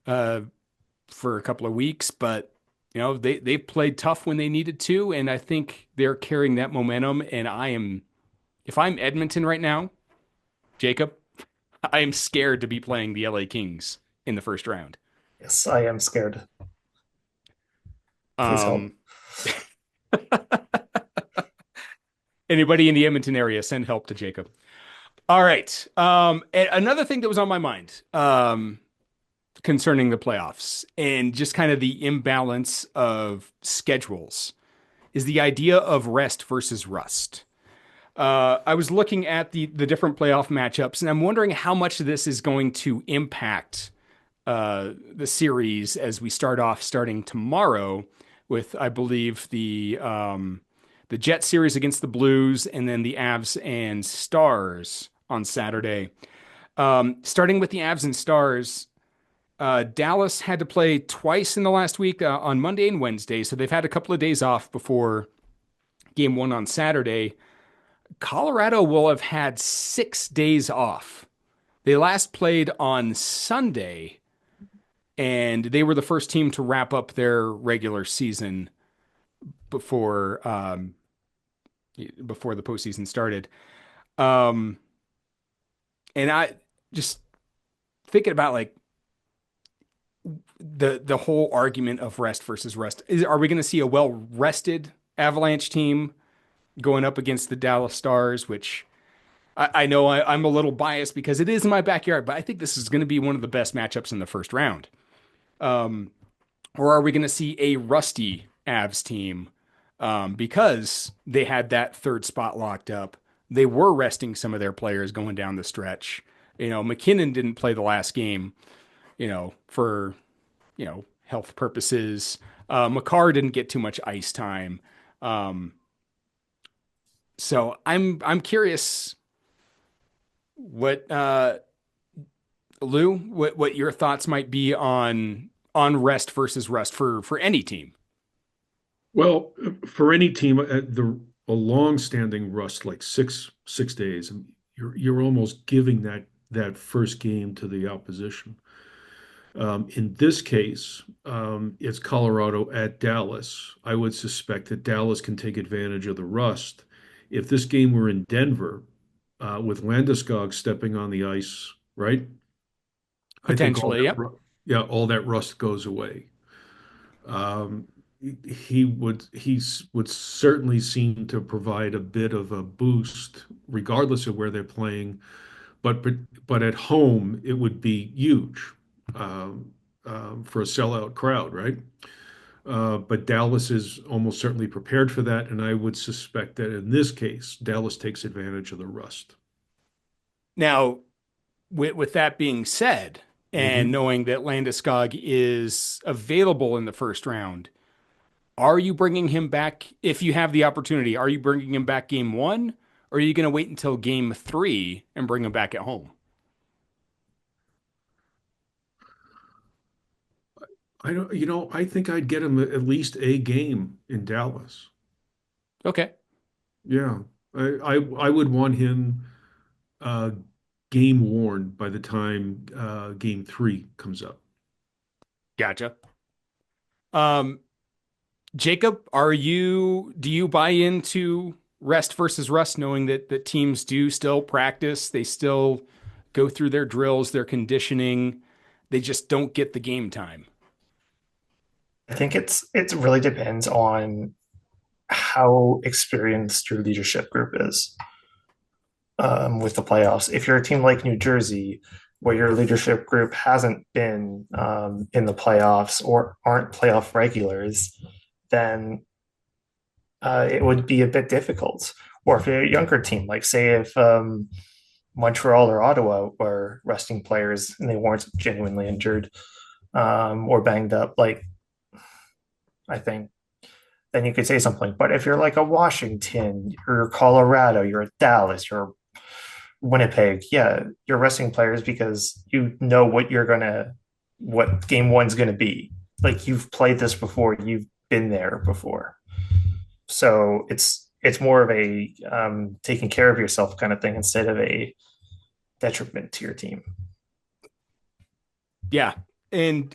for a couple of weeks, but they've played tough when they needed to, and I think they're carrying that momentum. And if I'm Edmonton right now, Jacob, I am scared to be playing the LA Kings in the first round. Yes, I am scared. Please help. Um, Anybody in the Edmonton area, send help to Jacob. All right. And another thing that was on my mind concerning the playoffs and just kind of the imbalance of schedules is the idea of rest versus rust. I was looking at the different playoff matchups, and I'm wondering how much of this is going to impact the series as we starting tomorrow with, I believe, the Jet series against the Blues, and then the Avs and Stars on Saturday. Starting with the Avs and Stars, Dallas had to play twice in the last week on Monday and Wednesday, so they've had a couple of days off before game one on Saturday. Colorado will have had 6 days off. They last played on Sunday, and they were the first team to wrap up their regular season before before the postseason started. And I just thinking about like the whole argument of rest versus rest. Are we going to see a well-rested Avalanche team going up against the Dallas Stars, which I know I'm a little biased because it is in my backyard, but I think this is going to be one of the best matchups in the first round. Or are we going to see a rusty Avs team because they had that third spot locked up? They were resting some of their players going down the stretch. McKinnon didn't play the last game, for, health purposes. Makar didn't get too much ice time. So I'm curious what Lou, what your thoughts might be on rest versus rust for any team. Well, for any team, a long-standing rust like six days, and you're almost giving that first game to the opposition. In this case, it's Colorado at Dallas. I would suspect that Dallas can take advantage of the rust. If this game were in Denver, with Landeskog stepping on the ice, right? I think Potentially, yep. all that rust goes away. Um, he would certainly seem to provide a bit of a boost, regardless of where they're playing. But at home, it would be huge for a sellout crowd, right? But Dallas is almost certainly prepared for that, and I would suspect that in this case, Dallas takes advantage of the rust. Now, with that being said, and Mhm. knowing that Landeskog is available in the first round, are you bringing him back if you have the opportunity? Are you bringing him back game one, or are you going to wait until game 3 and bring him back at home? I don't, I think I'd get him at least a game in Dallas. Okay, Yeah, I would want him uh, game worn by the time game 3 comes up. gotcha. Um, Jacob, do you buy into rest versus rust, knowing that teams do still practice, they still go through their drills, their conditioning, they just don't get the game time? I think it really depends on how experienced your leadership group is with the playoffs. If you're a team like New Jersey, where your leadership group hasn't been in the playoffs or aren't playoff regulars, then it would be a bit difficult. Or if you're a younger team, like say if Montreal or Ottawa were resting players and they weren't genuinely injured or banged up, like I think then you could say something. But if you're like a Washington, you're Colorado, you're Dallas, you're Winnipeg, yeah, you're resting players because you know what game one's gonna be. Like you've played this before, you've been there before. So it's more of a taking care of yourself kind of thing instead of a detriment to your team. Yeah. And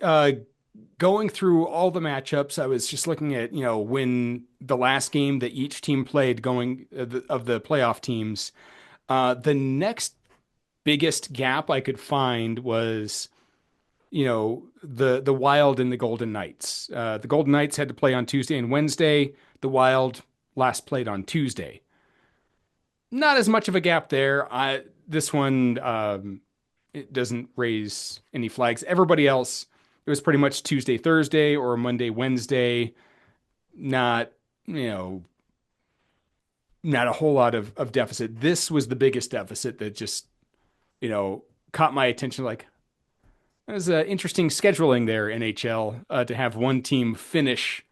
going through all the matchups, I was just looking at, when the last game that each team played of the playoff teams, the next biggest gap I could find was, the Wild and the Golden Knights. The Golden Knights had to play on Tuesday and Wednesday. The Wild last played on Tuesday. Not as much of a gap there. This one it doesn't raise any flags. Everybody else, it was pretty much Tuesday, Thursday, or Monday, Wednesday. Not, not a whole lot of deficit. This was the biggest deficit that just, caught my attention. Like, it was interesting scheduling there, NHL, to have one team finish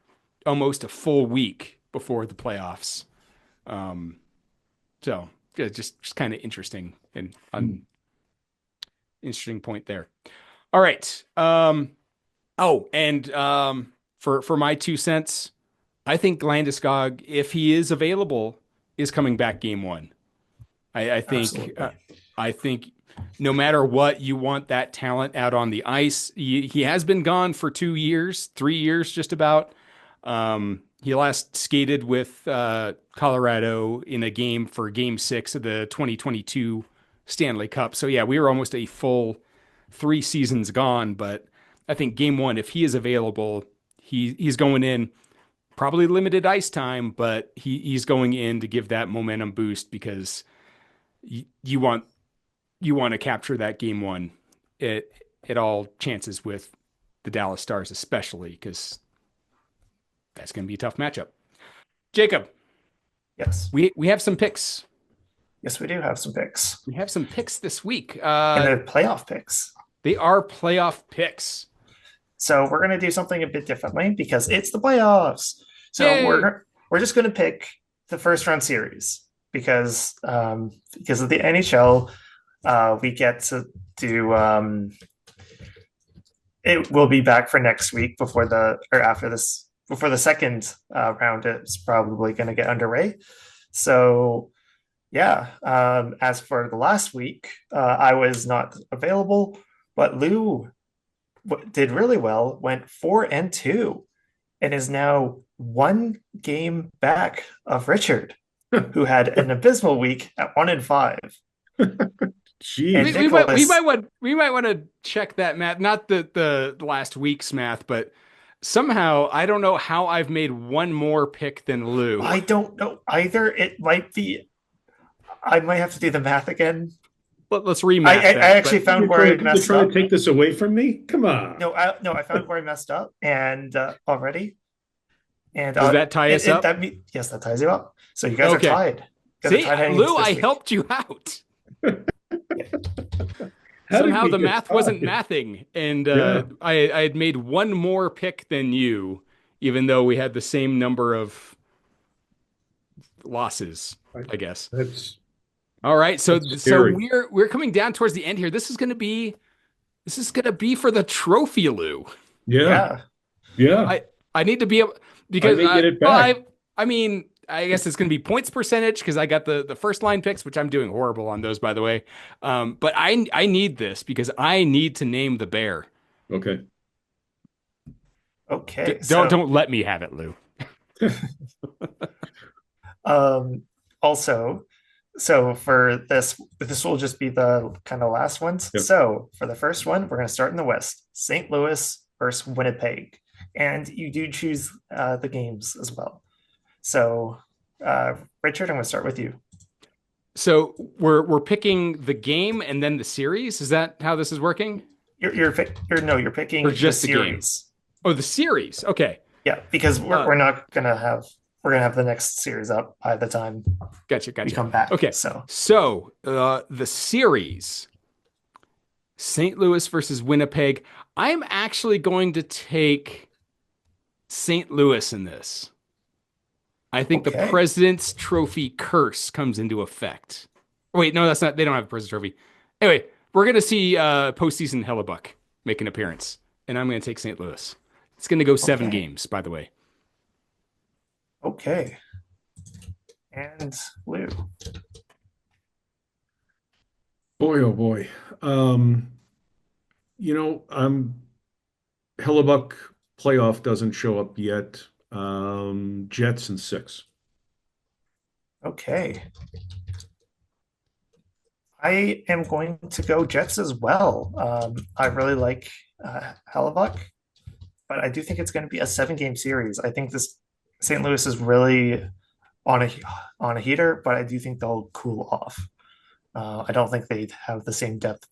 almost a full week before the playoffs. So yeah, just kind of interesting and interesting point there. All right. For my 2 cents, I think Landeskog, if he is available, is coming back game one. I think I think no matter what, you want that talent out on the ice. He has been gone for 2 years, 3 years, just about. He last skated with Colorado in a game for Game 6 of the 2022 Stanley Cup. So yeah, we were almost a full 3 seasons gone. But I think Game 1, if he is available, he's going in. Probably limited ice time, but he's going in to give that momentum boost because you want to capture that Game 1 at all chances with the Dallas Stars, especially because that's going to be a tough matchup. Jacob, Yes. we have some picks. Yes, we do have some picks. We have some picks this week. And they're playoff picks. They are playoff picks. So we're going to do something a bit differently because it's the playoffs. So Yay! we're just going to pick the first round series because of the NHL, we get to do it will be back for next week before the second round is probably going to get underway. So yeah, as for the last week, I was not available, but Lou did really well, went 4-2, and is now 1 game back of Richard, who had an abysmal week at 1-5. Jeez. We might want to check that math, not the last week's math, but somehow I don't know how I've made one more pick than Lou. I don't know either. It might be. I might have to do the math again. Let's rematch. I actually found where I messed trying up. to take this away from me? Come on. No, I found where I messed up and already. And does that tie us up? Yes, that ties you up. So you guys are tied. See, Lou, I helped you out. Somehow the math wasn't mathing, and I had made one more pick than you, even though we had the same number of losses, I guess. That's all right. So scary. we're coming down towards the end here. This is gonna be for the trophy, Lou. Yeah. I need to be able because I may get it back. I mean, I guess it's going to be points percentage because I got the first line picks, which I'm doing horrible on those, by the way. But I need this because I need to name the bear. Okay. Okay. Don't let me have it, Lou. Also, so for this will just be the kind of last ones. Yep. So for the first one, we're going to start in the West: St. Louis versus Winnipeg, and you do choose the games as well. So, Richard, I'm going to start with you. So we're picking the game and then the series. Is that how this is working? You're picking or just the series. Oh, the series. Okay. Yeah, because we're not going to have the next series up by the time Gotcha. we come back. Okay. So the series, St. Louis versus Winnipeg. I'm actually going to take St. Louis in this. I think the President's Trophy curse comes into effect. Wait, no, that's not. They don't have a President's Trophy. Anyway, we're going to see postseason Hellebuck make an appearance, and I'm going to take St. Louis. It's going to go 7 games, by the way. Okay. And Lou. Boy, oh boy. Hellebuck playoff doesn't show up yet. Jets in 6. Okay. I am going to go Jets as well. I really like Hellebuck, but I do think it's going to be a 7-game series. I think this St. Louis is really on a heater, but I do think they'll cool off. I don't think they have the same depth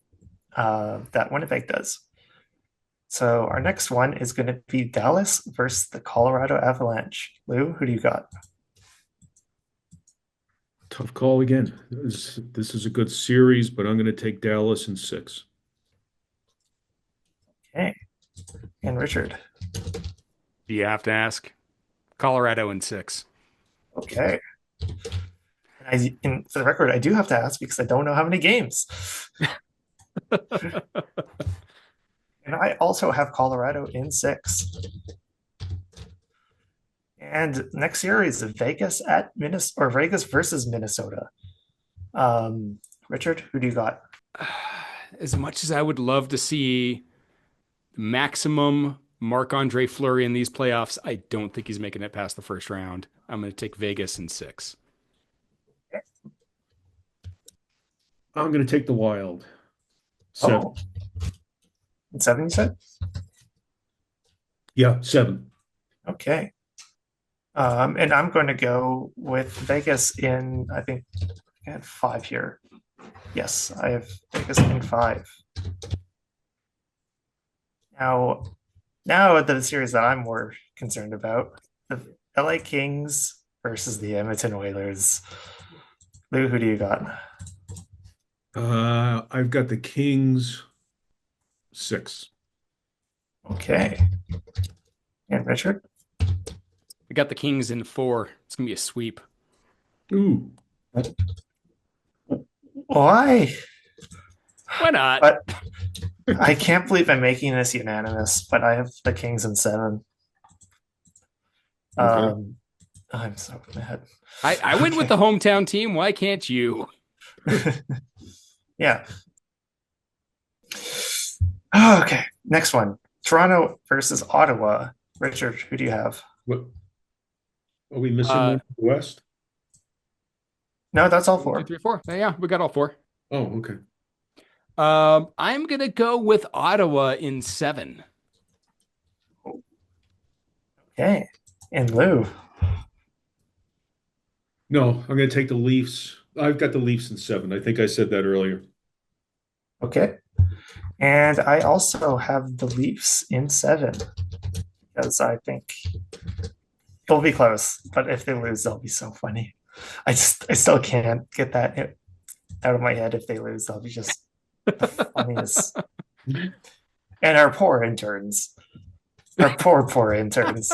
that Winnipeg does. So our next one is going to be Dallas versus the Colorado Avalanche. Lou, who do you got? Tough call again. This is a good series, but I'm going to take Dallas in 6. Okay. And Richard. You have to ask. Colorado in 6. Okay. And for the record, I do have to ask because I don't know how many games. And I also have Colorado in 6. And next series, Vegas at Minnesota, or Vegas versus Minnesota. Richard, who do you got? As much as I would love to see maximum Marc-Andre Fleury in these playoffs, I don't think he's making it past the first round. I'm going to take Vegas in 6. I'm going to take the Wild. 7. Oh. 7, you said? Yeah, 7. Okay. And I'm going to go with Vegas in, I think I had 5 here. Yes, I have Vegas in 5. Now the series that I'm more concerned about, the LA Kings versus the Edmonton Oilers. Lou, who do you got? I've got the Kings 6. Okay. And Richard? I got the Kings in 4. It's going to be a sweep. Ooh. Why? Why not? But I can't believe I'm making this unanimous, but I have the Kings in 7. Okay. I'm so mad. I went with the hometown team. Why can't you? Yeah. Okay. Next one. Toronto versus Ottawa. Richard, who do you have? What? Are we missing one from the West? No, that's all 1, 4. 2, 3, 4. Yeah, we got all 4. Oh, okay. I'm going to go with Ottawa in 7. Okay. And Lou. No, I'm going to take the Leafs. I've got the Leafs in 7. I think I said that earlier. Okay. And I also have the Leafs in 7 because I think it'll be close, but if they lose, they'll be so funny. I still can't get that out of my head. If they lose, they'll be just the funniest. And our poor interns. Our poor interns.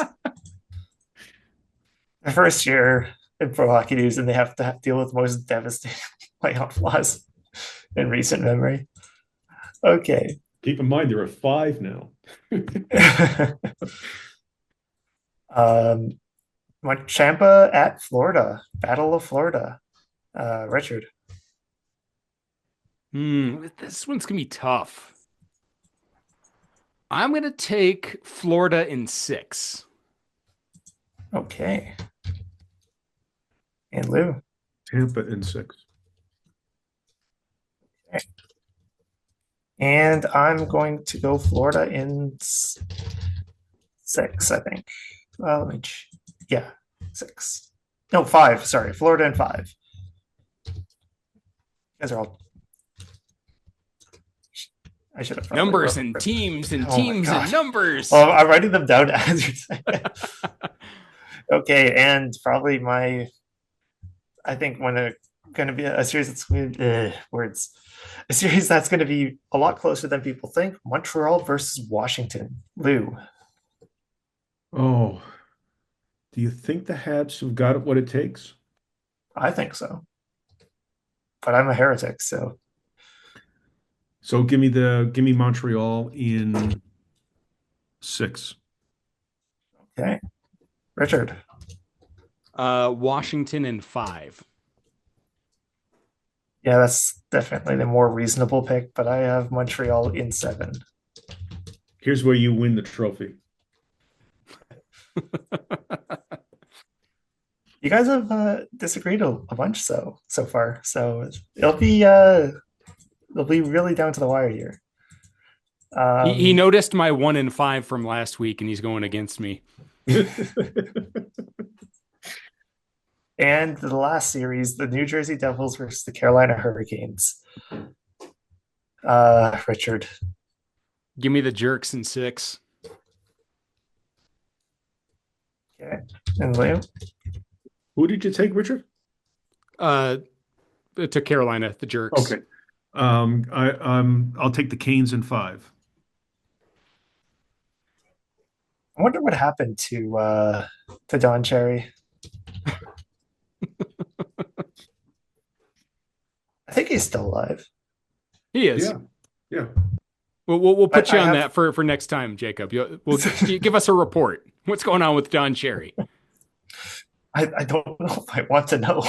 The first year in Pro Hockey News, and they have to deal with the most devastating playoff loss in recent memory. Okay. Keep in mind, there are 5 now. Champa at Florida. Battle of Florida. Richard. This one's going to be tough. I'm going to take Florida in 6. Okay. And Lou. Tampa in 6. Okay. And I'm going to go Florida in 6, I think. Well, 6. No, 5. Sorry, Florida in 5. You guys are all. I should have numbers and teams and teams and numbers. Well, I'm writing them down as you're saying. Okay, and probably I think when it's going to be a series that's words. A series that's going to be a lot closer than people think. Montreal versus Washington. Lou. Oh, do you think the Habs have got what it takes? I think so. But I'm a heretic, so. So give me Montreal in 6. Okay. Richard. Washington in 5. Yeah, that's definitely the more reasonable pick, but I have Montreal in 7. Here's where you win the trophy. You guys have disagreed a bunch so far, so it'll be really down to the wire here. He Um, noticed my 1-5 from last week, and he's going against me. and the last series, the New Jersey Devils versus the Carolina Hurricanes. Richard, Give me the Jerks in 6. okay, and Liam. Who did you take, Richard? To Carolina, the Jerks. Okay. I'll take the Canes in 5. I wonder what happened to Don Cherry. I think he's still alive. He is. Yeah. Yeah. We'll put you I on have- that for next time, Jacob. We'll give us a report. What's going on with Don Cherry? I don't know if I want to know.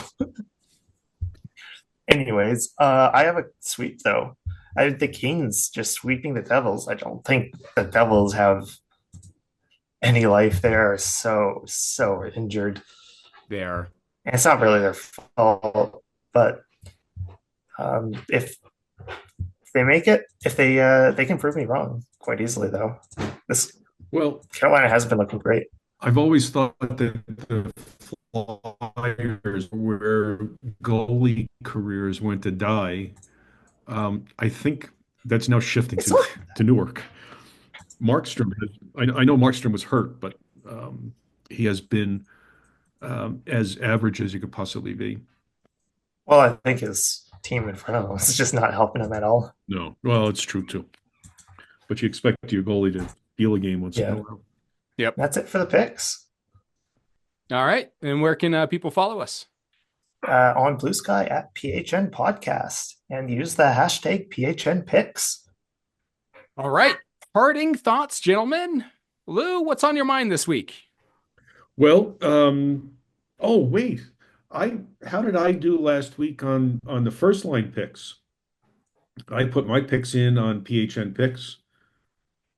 Anyways, I have a sweep though. I have the Kings just sweeping the Devils. I don't think the Devils have any life. They are so injured. There. And it's not really their fault, but if they make it, if they can prove me wrong quite easily though. This Well, Carolina has been looking great. I've always thought that the Flyers, where goalie careers went to die, I think that's now shifting It's not, to Newark. Markstrom, I know Markstrom was hurt, but he has been as average as you could possibly be. well, I think his team in front of him is just not helping him at all. No, well, it's true too. But you expect your goalie to steal a game once in Yeah. a while. Yep. That's it for the picks. All right. And where can people follow us? On Blue Sky at PHN Podcast and use the hashtag PHN Picks. All right. Parting thoughts, gentlemen. Lou, what's on your mind this week? Well, oh wait, how did I do last week on the first line picks? I put my picks in on PHN Picks.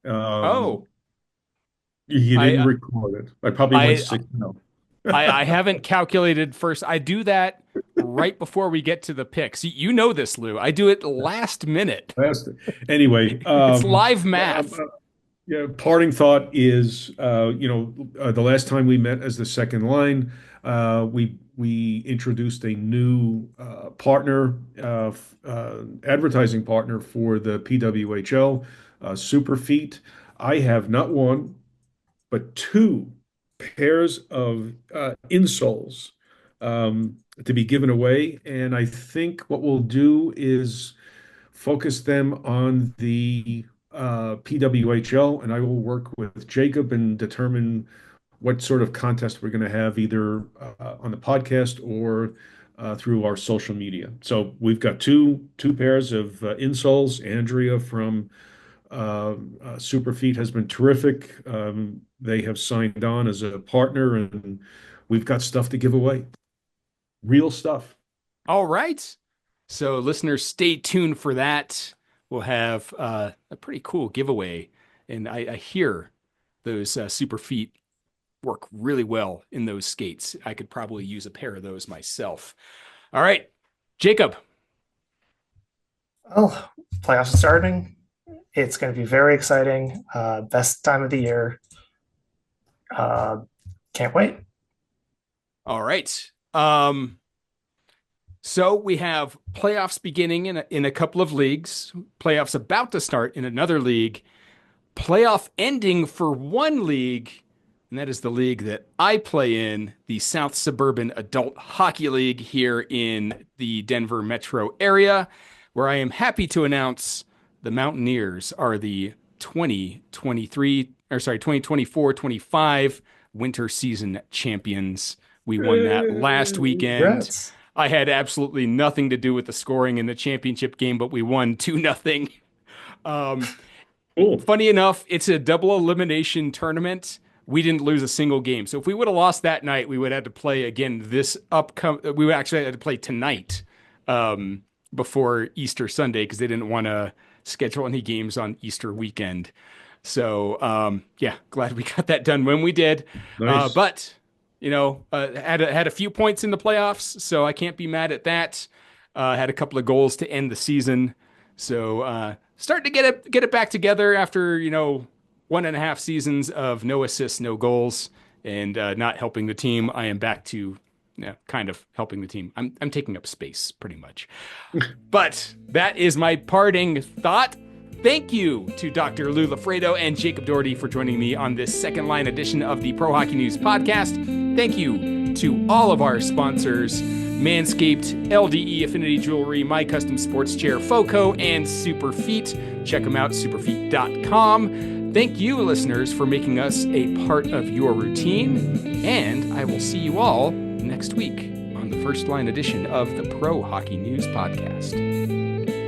Oh, You I didn't record it. I probably went I 6-0. I haven't calculated first. I do that right before we get to the picks. You know this, Lou. I do it last minute. Anyway, It's live math. yeah, parting thought is, the last time we met as the second line, we introduced a new partner, advertising partner for the PWHL, Superfeet. I have not one, but 2 pairs of insoles to be given away, and I think what we'll do is focus them on the PWHL, and I will work with Jacob and determine what sort of contest we're going to have either on the podcast or through our social media. So we've got two pairs of insoles. Andrea from Superfeet has been terrific. They have signed on as a partner, and we've got stuff to give away. Real stuff. All right. So listeners, stay tuned for that. We'll have a pretty cool giveaway. And I hear those super feet work really well in those skates. I could probably use a pair of those myself. All right, Jacob. Well, playoffs are starting. It's going to be very exciting. Best time of the year. Can't wait. All right. So we have playoffs beginning in a couple of leagues, playoffs about to start in another league, playoff ending for one league, and that is the league that I play in, the South Suburban Adult Hockey League here in the Denver metro area, where I am happy to announce the Mountaineers are the 2024-25 winter season champions. We won that last weekend. Congrats. I had absolutely nothing to do with the scoring in the championship game, but we won 2-0. Cool. Funny enough, it's a double elimination tournament. We didn't lose a single game. So if we would have lost that night, we would have had to play again we would actually have to play tonight before Easter Sunday because they didn't want to schedule any games on Easter weekend. So, yeah, glad we got that done when we did. Nice. But, had a few points in the playoffs, so I can't be mad at that. Had a couple of goals to end the season. So, starting to get it back together after, 1.5 seasons of no assists, no goals, and not helping the team. I am back to kind of helping the team. I'm taking up space pretty much. But that is my parting thought. Thank you to Dr. Lou Lafredo and Jacob Doherty for joining me on this second line edition of the Pro Hockey News podcast. Thank you to all of our sponsors, Manscaped, LDE Affinity Jewelry, My Custom Sports Chair, FoCo, and Superfeet. Check them out, superfeet.com. Thank you, listeners, for making us a part of your routine. And I will see you all next week on the first line edition of the Pro Hockey News podcast.